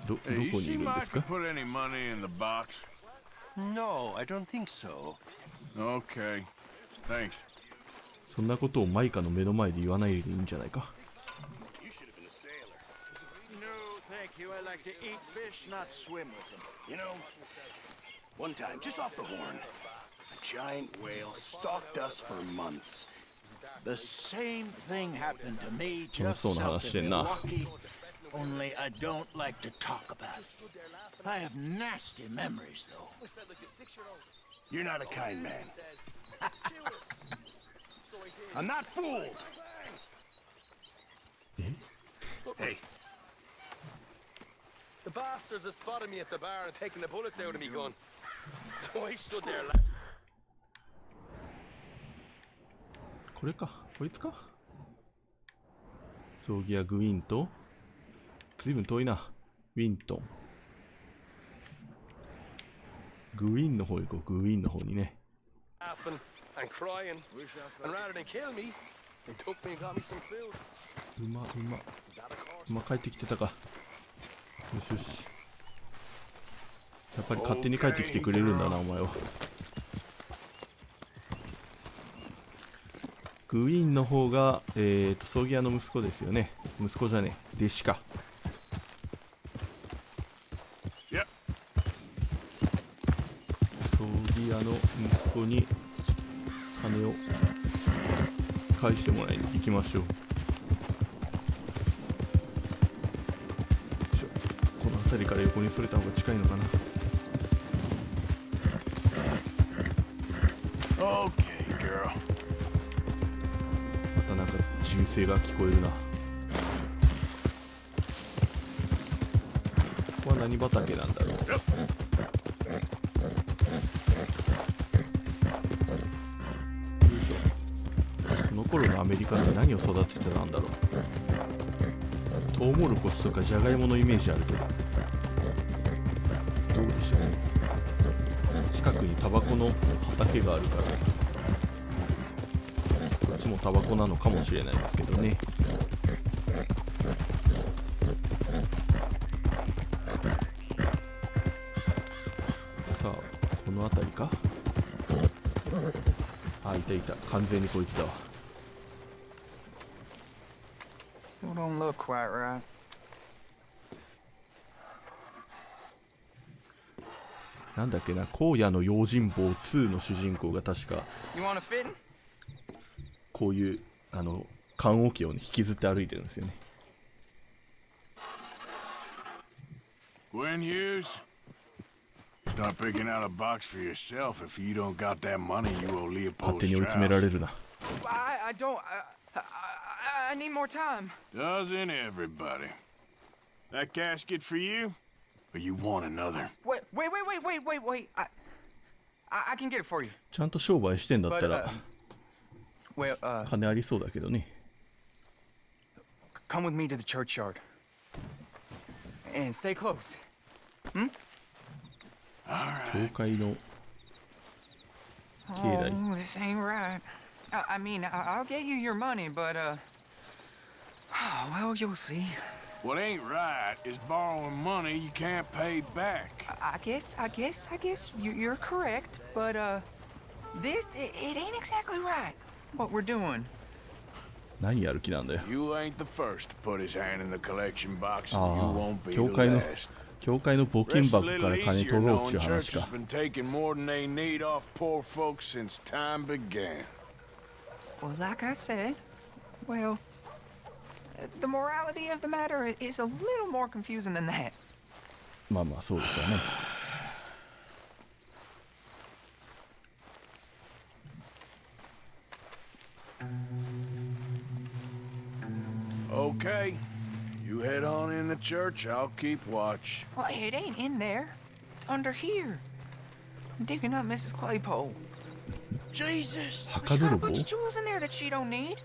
どこにいるんですか？ Put any money in the box? No, I don't think so. Okay. Thanks. そんなことをマイカの目の前で言わないでいいんじゃないか。you. I like to eat fish, not swim with them. You know, one time, just off the horn, a giant whale stalked us for months. The same thing happened to me 楽し just そうな話 south して of んな。 Milwaukee. Only I don't like to talk about it. I have nasty memories, though. You're not a kind man. I'm not fooled. Hey, The bastards have spotted me at the bar and taken the bullets out of me gun. So I stood there. これか、こいつか。葬儀屋グウィンと、ずいぶん遠いな。ウィントン。グウィンの方行こう、グウィンの方にね。Laughing and crying. And rather than kill me, they took me and got me some food. 馬帰ってきてたか。よしよし。やっぱり勝手に帰ってきてくれるんだな、お前は。グウィンの方が、葬儀屋の息子ですよね。息子じゃねえ、弟子か。葬儀屋の息子に金を返してもらいに行きましょう。この辺りから横にそれた方が近いのかな。okay, girl. またなんか銃声が聞こえるな。ここは何畑なんだろう。この頃のアメリカって何を育ててたんだろう。トウモロコシとかジャガイモのイメージあるけど、どうでしょうね。近くにタバコの畑があるから、こっちもタバコなのかもしれないですけどね。さあ、この辺りか。あ、いたいた。完全にこいつだわ。Still don't look quite right. なんだっけな、荒野の用心棒2の主人公が確か You want to fit in? こういう棺桶をね引きずって歩いてるんですよね。Gwen Hughes, start picking out a box for yourself if you don't got that money you owe 勝 Leopold 手に追い詰められ Strauss. るな。I don't. I need more time. Doesn't everybody? That casket for you? Or you want another? Wait. I can get it for you. ちゃんと商売してんだったら Well, 金ありそうだけどね。come with me to the churchyard. And stay close. Hmm? 教会の境内。 Oh, this ain't right. I mean, I'll get you your money, but, well, you'll see. What ain't right is borrowing money you can't pay back. I guess you're correct, but, this, it ain't exactly right, what we're doing. 何やる気なんだよ。 You ain't the first to put his hand in the collection box, あ and you あ won't be 教 the 会の last. 教会の募金 Rest a 箱か little ら金 easier 取ろうっ knowing ていう話 church has か。 been taking more than they need off poor folks since time began. Well, like I said, well, the morality of the matter is a little more confusing than that. まあまあそうですよね。 Okay, you head on in the church, I'll keep watch. Well, it ain't in there. It's under here. I'm digging up Mrs. Claypole. Jesus! She got a bunch of jewels in there that she don't need.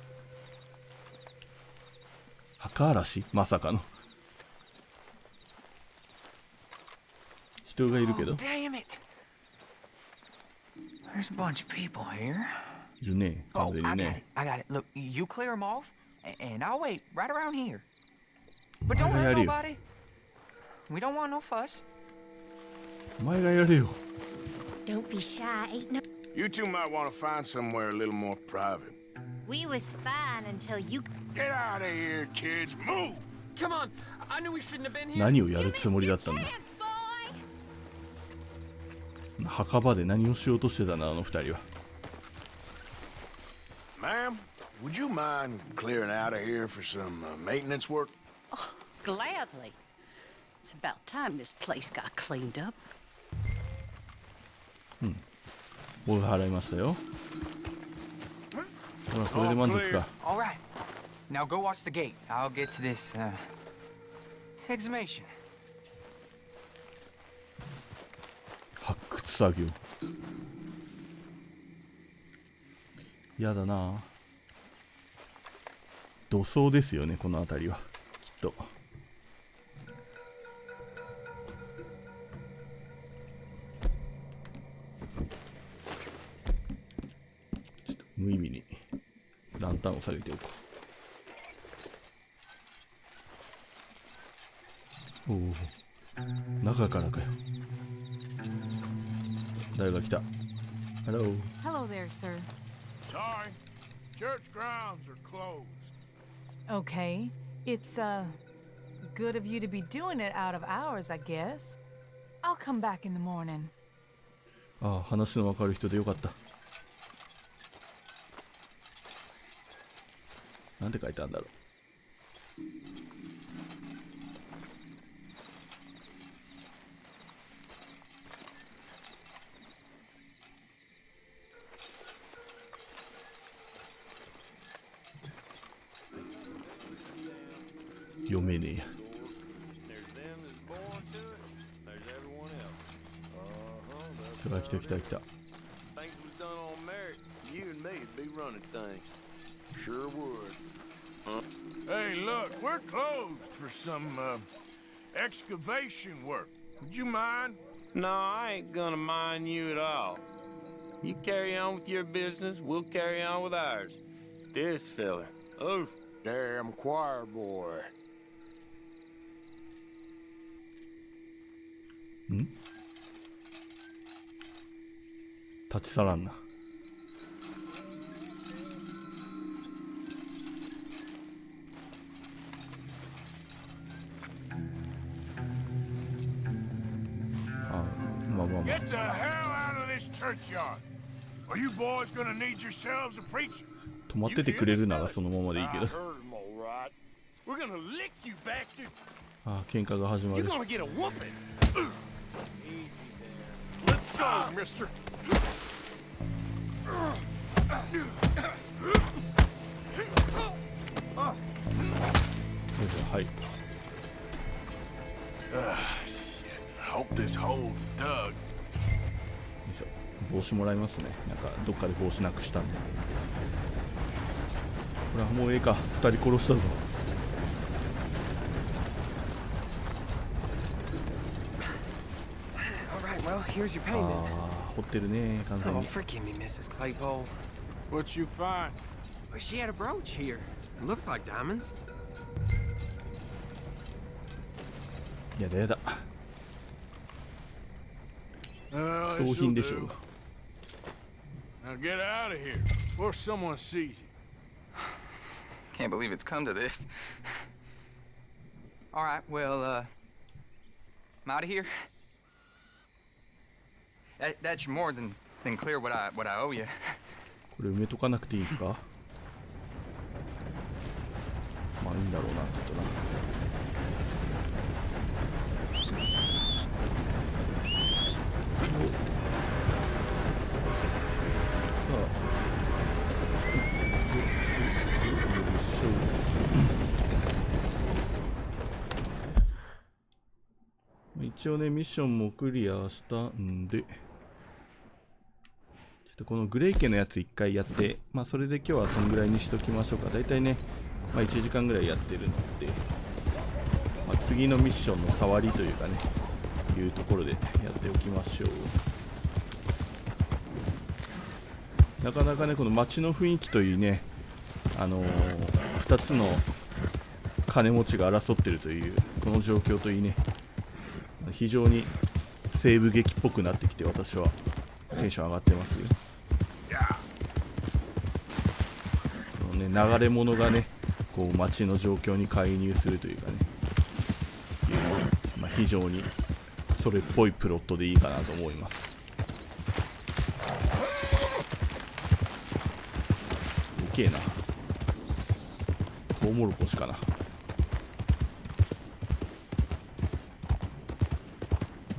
墓嵐まさかの。人がいるけ Oh, ど。 damn it! There's a bunch of people here. いるね。完 Oh, 全 I に got ね it. I got it. Look, you clear them off, and I'll wait right around here. But don't お前がや hurt れよ。 nobody. We don't want no fuss. お前がやれよ。 Don't be shy, ain't no. You two might want to find somewhere a little more private. We was fine until you. Get out of here, kids. Move! Come on, 何をやるつもりだったんだ。墓場で何をしようとしてたな、あの二人は。Ma'am, would you mind clearing out of here for some maintenance work? Oh, gladly. It's about time this place got cleaned up. 僕が払いましたよ。ほら、これで満足か。 All right. Now go watch the gate. I'll get to this exhumation. 発掘作業。やだな。土葬ですよね、この辺りはきっと。ちょっと無意味にランタンを下げておこう。おお、中からかよ。誰が来た。 Hello. Hello there, sir. Sorry, church grounds are closed. Okay. It's, good of you to be doing it out of hours, I guess. I'll come back in the morning. ああ、話のわかる人でよかった。なんて書いてあるんだろう。読めねえや。来た来た来た来た。Hey, look, we're closed for some excavation work. Would you mind? No, I ain't gonna mind you at all. You carry on with your business, we'll carry on with ours. This fella, oh, damn choir boy. 立ち去らんな。あ、まあまあまあ。 Get the hell out of this churchyard. Are you boys gonna need yourselves a preacher? 止まっててくれるならそのままでいいけど。We're gonna lick you, bastard. あ、喧嘩が始まる。 You're gonna get a whooping. Let's go, mister. はい。Hope this hole's dug. 帽子もらいますね。なんかどっかで帽子なくしたんで。ほらもうええか。2人殺したぞ。Well, here's your あ payment. あ、掘ってるね、完全 Oh, に。 forgive me, Mrs. Claypole. What you find? Well, she had a brooch here. Looks like diamonds. やだやだ。 This'll 装品でしょう。 do. Now get out of here before someone sees you. Can't believe it's come to this. All right, well, I'm out of here. That's more than clear what I owe you. これ埋めとかなくていいですか。まあいいんだろうな、きっとな。一応ね、ミッションもクリアしたんで、ちょっとこのグレイ家のやつ一回やって、まあそれで今日はそんぐらいにしときましょうか。だいたいね、まあ1時間ぐらいやってるので、まあ、次のミッションの触りというかね、いうところでやっておきましょう。なかなかね、この街の雰囲気といいね、2つの金持ちが争ってるというこの状況といいね、非常に西部劇っぽくなってきて、私はテンション上がってますよ。このね、流れ物がね、こう街の状況に介入するというかね、非常にそれっぽいプロットでいいかなと思います。でけえな。トウモロコシかな。は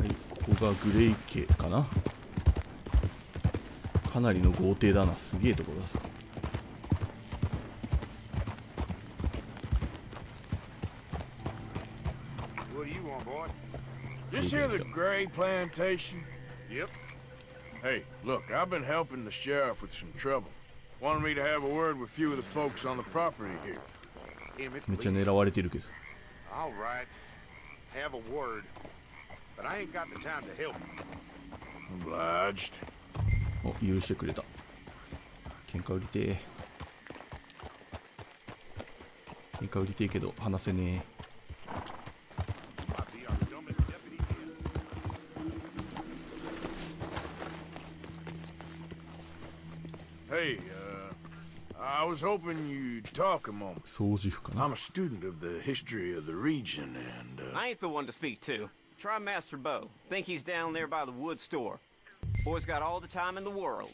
い、ここがグレイ家かな。かなりの豪邸だな。すげえところだぞ。Just hear the Gray plantation? Yep. Hey, look, I've been helping the sheriff with some trouble. Wanted me to have a word with a few of the folks on the property here. めっちゃ狙われてるけど。 All right. Have a word. But I ain't got the time to help you. Obliged. お、許してくれた。喧嘩売りてえ。喧嘩売りてえけど話せねえ。Hey, I was hoping you'd talk a moment. 掃除婦かな。 I'm a student of the history of the region, and I ain't the one to speak to. Try Master Bo. Think he's down there by the wood store. Boy's got all the time in the world.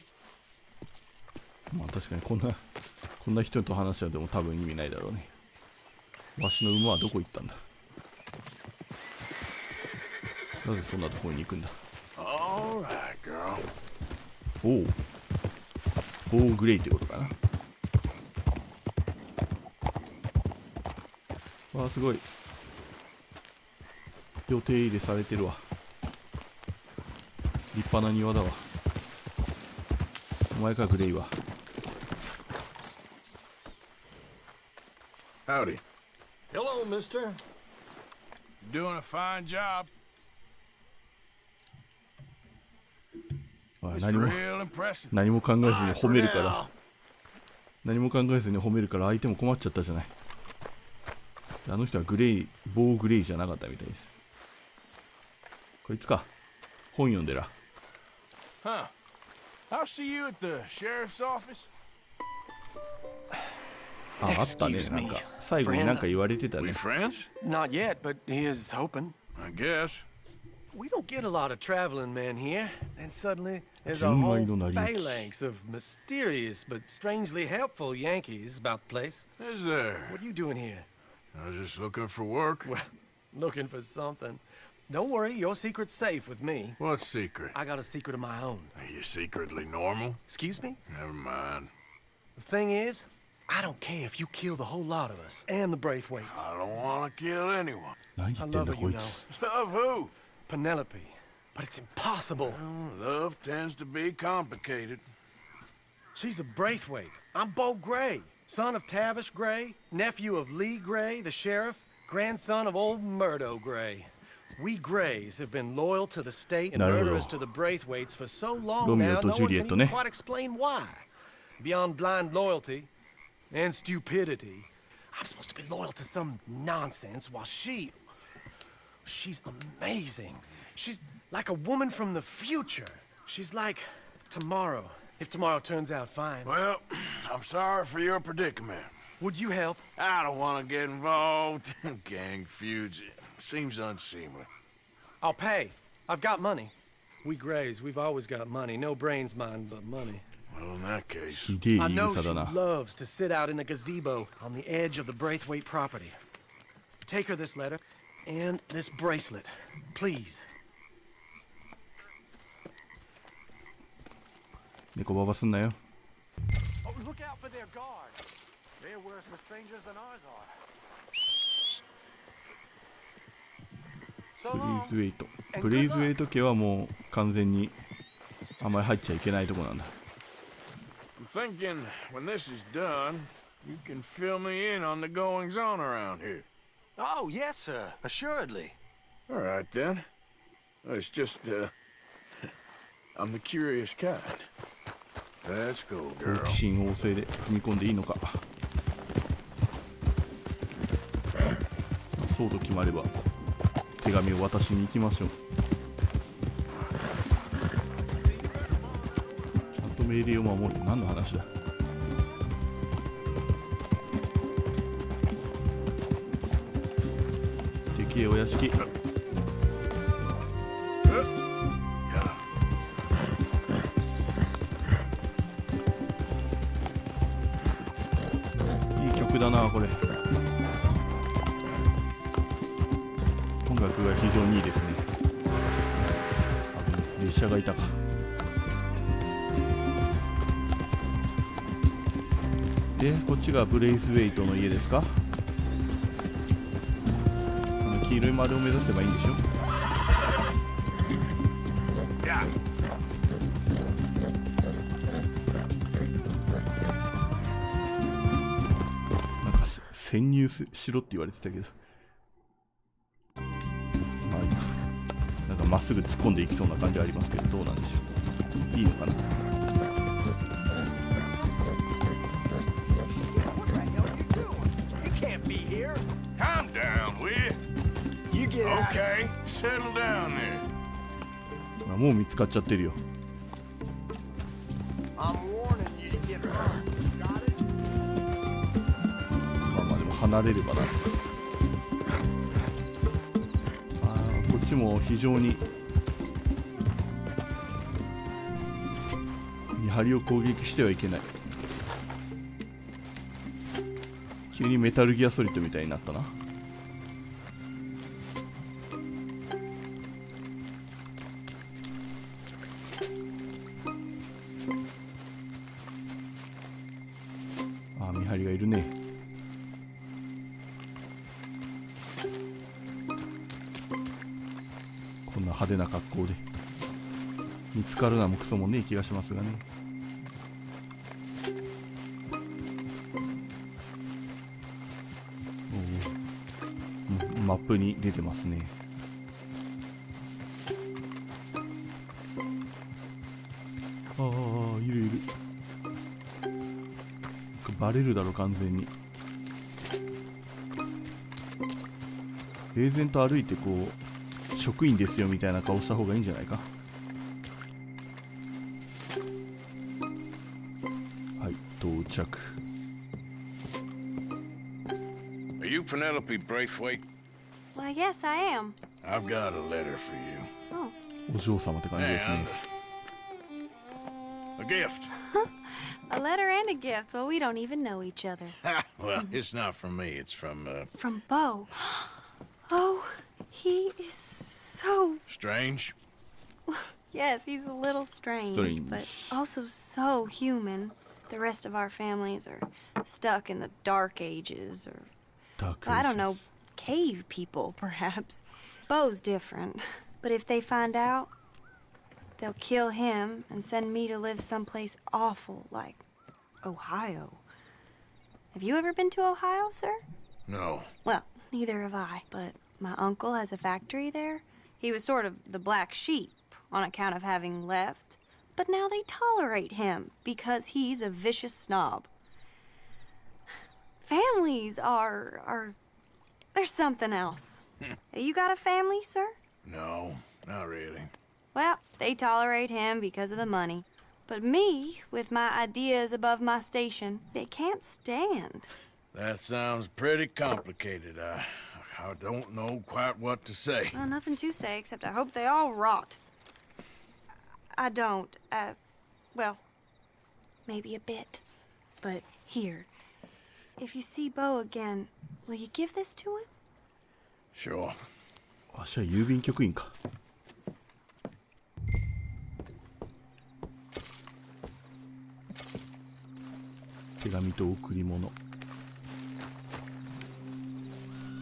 まあ確かにこんな人と話しちゃでも多分意味ないだろうね。わしの馬はどこ行ったんだ。なぜそんなところに行くんだ。 all right, girl. おお。ボーグレイってことかな。わあすごい。予定入れされてるわ。立派な庭だわ。お前かグレイは。Howdy. Hello, mister. Doing a fine job. 何も考えずに褒めるから。何も考えずに褒めるから相手も困っちゃったじゃない。あの人はボーグレイじゃなかったみたいです。こいつか。本読んでら。Huh. I'll see you at the sheriff's office. あったね。なんか最後になんか言われてたね。friends? Not yet, but he is hoping. I guess. We don't get a lot of traveling men here, and suddenly there's a whole phalanx of mysterious but strangely helpful Yankees about the place. Is there? What are you doing here? I was just looking for work. Well, looking for something. Don't worry, your secret's safe with me. What secret? I got a secret of my own. Are you secretly normal? Excuse me? Never mind. The thing is, I don't care if you kill the whole lot of us and the Braithwaites. I don't want to kill anyone. I love her, you know. Love who? Penelope. But it's impossible. Well, love tends to be complicated. She's a Braithwaite. I'm Bo Gray, son of Tavish Gray, nephew of Lee Gray, the sheriff, grandson of old Murdo Gray. We Grays have been loyal to the state and murderous to the Braithwaites for so long now, no one can even quite explain why. Beyond blind loyalty and stupidity, I'm supposed to be loyal to some nonsense while she's amazing. She's like a woman from the future. She's like tomorrow, if tomorrow turns out fine. Well, I'm sorry for your predicament. Would you help? I don't want to get involved. Gang feuds. Seems unseemly. I'll pay. I've got money. We Grays, we've always got money. No brains, mind, but money. Well, in that case... I know she loves to sit out in the gazebo on the edge of the Braithwaite property. Take her this letter and this bracelet, please. 猫ババすんなよ。 Oh, look out for their guards. They're worse with strangers than ours are. ブレイズウェイト。ブレイズウェイト家はもう完全にあんまり入っちゃいけないとこなんだ。I'm thinking when this is done, you can fill me in on the goings on around here. Oh, yes, sir. Assuredly. All right, then. It's just, I'm the curious kind. Let's go, 好 girl. 奇心旺盛で踏み込んでいいのか。そうと決まれば手紙を渡しに行きましょう。ちゃんと命令を守る。何の話だ。でけえお屋敷。なこれ。音楽が非常にいいですね。あ、列車がいたか。でこっちがブレイスウェイトの家ですか。この黄色い丸を目指せばいいんでしょ。なんか潜入しろって言われてたけど、まあいいか。なんかまっすぐ突っ込んでいきそうな感じはありますけど、どうなんでしょう。いいのかな。Calm down, will you? You get out. Okay, settle down there. あ、もう見つかっちゃってるよ。I'm warning you to get hurt. Got it? まあまあでも離れればな。こっちも非常に見張りを攻撃してはいけない。急にメタルギアソリッドみたいになったな。あ、見張りがいるね。こんな派手な格好で見つかるなもクソもねえ気がしますがね。マップに出てますね。ああ、いるいる。バレるだろ完全に。平然と歩いてこう職員ですよみたいな顔した方がいいんじゃないか。はい、到着。 Are you Penelope Braithwaite? Why, yes, I am. I've got a letter for you. Oh. お嬢様って感じですね。 A gift. A letter and a gift. Well, we don't even know each other. Well, it's not from me. It's from, From Bo. Oh, he is so... Strange? Yes, he's a little strange, but also so human. The rest of our families are stuck in the Dark Ages, or... I don't know, cave people, perhaps. Bo's different. But if they find out, they'll kill him and send me to live someplace awful like Ohio. Have you ever been to Ohio, sir? No. Well, neither have I, but my uncle has a factory there. He was sort of the black sheep on account of having left, but now they tolerate him because he's a vicious snob. Families are there's something else. You got a family, sir? No, not really. Well, they tolerate him because of the money. But me, with my ideas above my station, they can't stand. That sounds pretty complicated. I don't know quite what to say. Well, nothing to say, except I hope they all rot. I don't, well, maybe a bit. But here, if you see Bo again, will you give this to him? Sure. わしは郵便局員か。手紙と贈り物。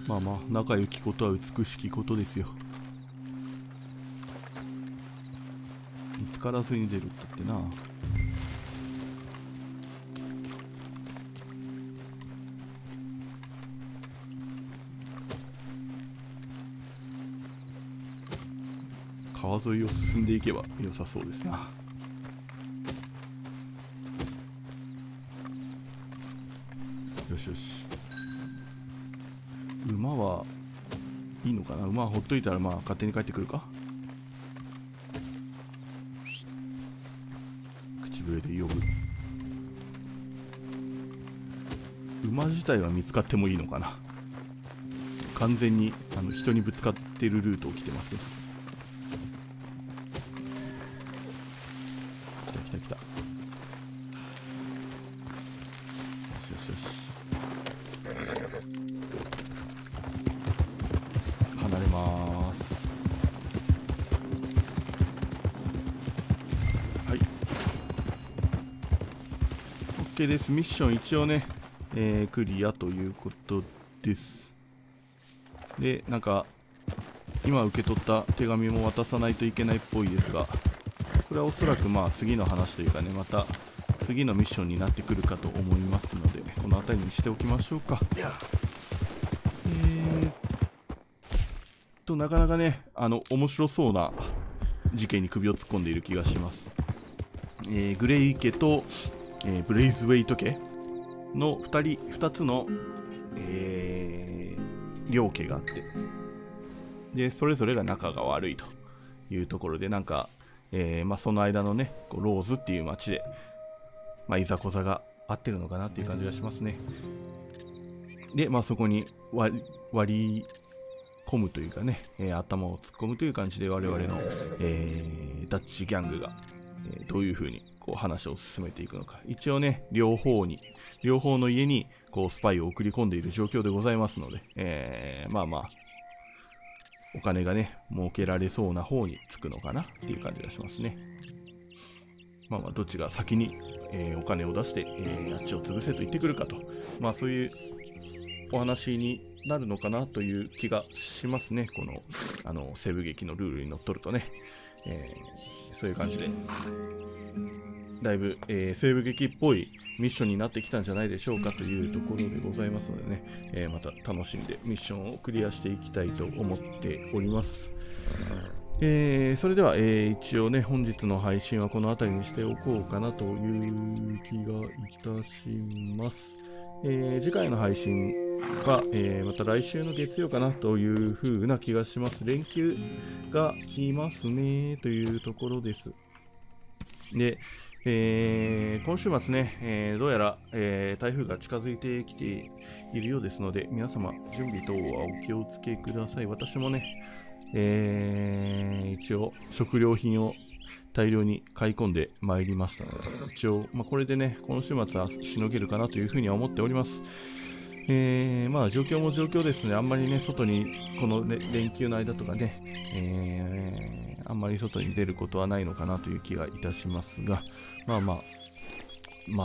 まあまあ仲良きことは美しきことですよ。見つからずに出るって言ってな。川沿いを進んでいけば良さそうですな。よしよし。馬はいいのかな。馬はほっといたらまあ勝手に帰ってくるか。口笛で呼ぶ。馬自体は見つかってもいいのかな。完全に人にぶつかってるルートを来てますけど。来た来た来た。よしよしよし。OK です。ミッション一応ね、クリアということです。で、なんか今受け取った手紙も渡さないといけないっぽいですが、これはおそらくまあ次の話というかね、また次のミッションになってくるかと思いますので、この辺りにしておきましょうか。なかなかね、面白そうな事件に首を突っ込んでいる気がします。グレイ家と、ブレイズウェイト家の2つの、両家があって、でそれぞれが仲が悪いというところで、なんか、その間のね、ローズっていう町で、いざこざがあってるのかなっていう感じがしますね。で、そこに割り込むというかね、頭を突っ込むという感じで我々の、ダッチギャングが、どういう風に話を進めていくのか。一応ね、両方の家にスパイを送り込んでいる状況でございますので、お金がね、儲けられそうな方につくのかなっていう感じがしますね。どっちが先に、お金を出して、あっちを潰せと言ってくるかと、そういうお話になるのかなという気がしますね。この西部劇のルールにのっとるとね、そういう感じでだいぶ、西部劇っぽいミッションになってきたんじゃないでしょうかというところでございますのでね、また楽しんでミッションをクリアしていきたいと思っております。それでは、一応ね、本日の配信はこの辺りにしておこうかなという気がいたします。次回の配信は、また来週の月曜かなという風な気がします。連休が来ますねというところです。で、今週末ね、どうやら、台風が近づいてきているようですので、皆様準備等はお気をつけください。私もね、一応食料品を大量に買い込んでまいりましたので、一応、これでね、今週末はしのげるかなというふうには思っております。状況も状況ですね。あんまりね、外にこの、連休の間とかね、あんまり外に出ることはないのかなという気がいたしますが、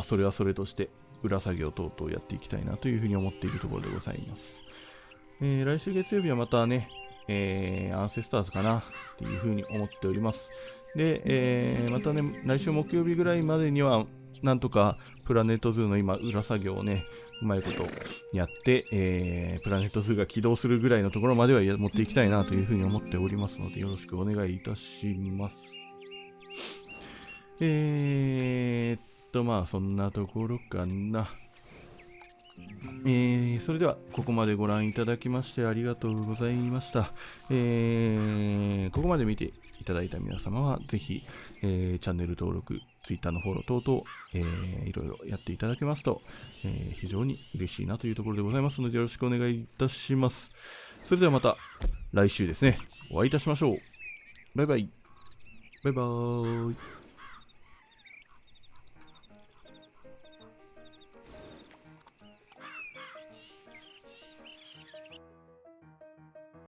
それはそれとして裏作業等々やっていきたいなというふうに思っているところでございます。来週月曜日はまたね、アンセスターズかなっていうふうに思っております。で、またね、来週木曜日ぐらいまでにはなんとかプラネットズーの今裏作業をね、うまいことやって、プラネットズーが起動するぐらいのところまでは持っていきたいなというふうに思っておりますので、よろしくお願いいたします。そんなところかな。それではここまでご覧いただきましてありがとうございました。ここまで見ていただいた皆様はぜひ、チャンネル登録、Twitter のフォロー等々、いろいろやっていただけますと、非常に嬉しいなというところでございますのでよろしくお願いいたします。それではまた来週ですね、お会いいたしましょう。バイバイ。バイバーイ。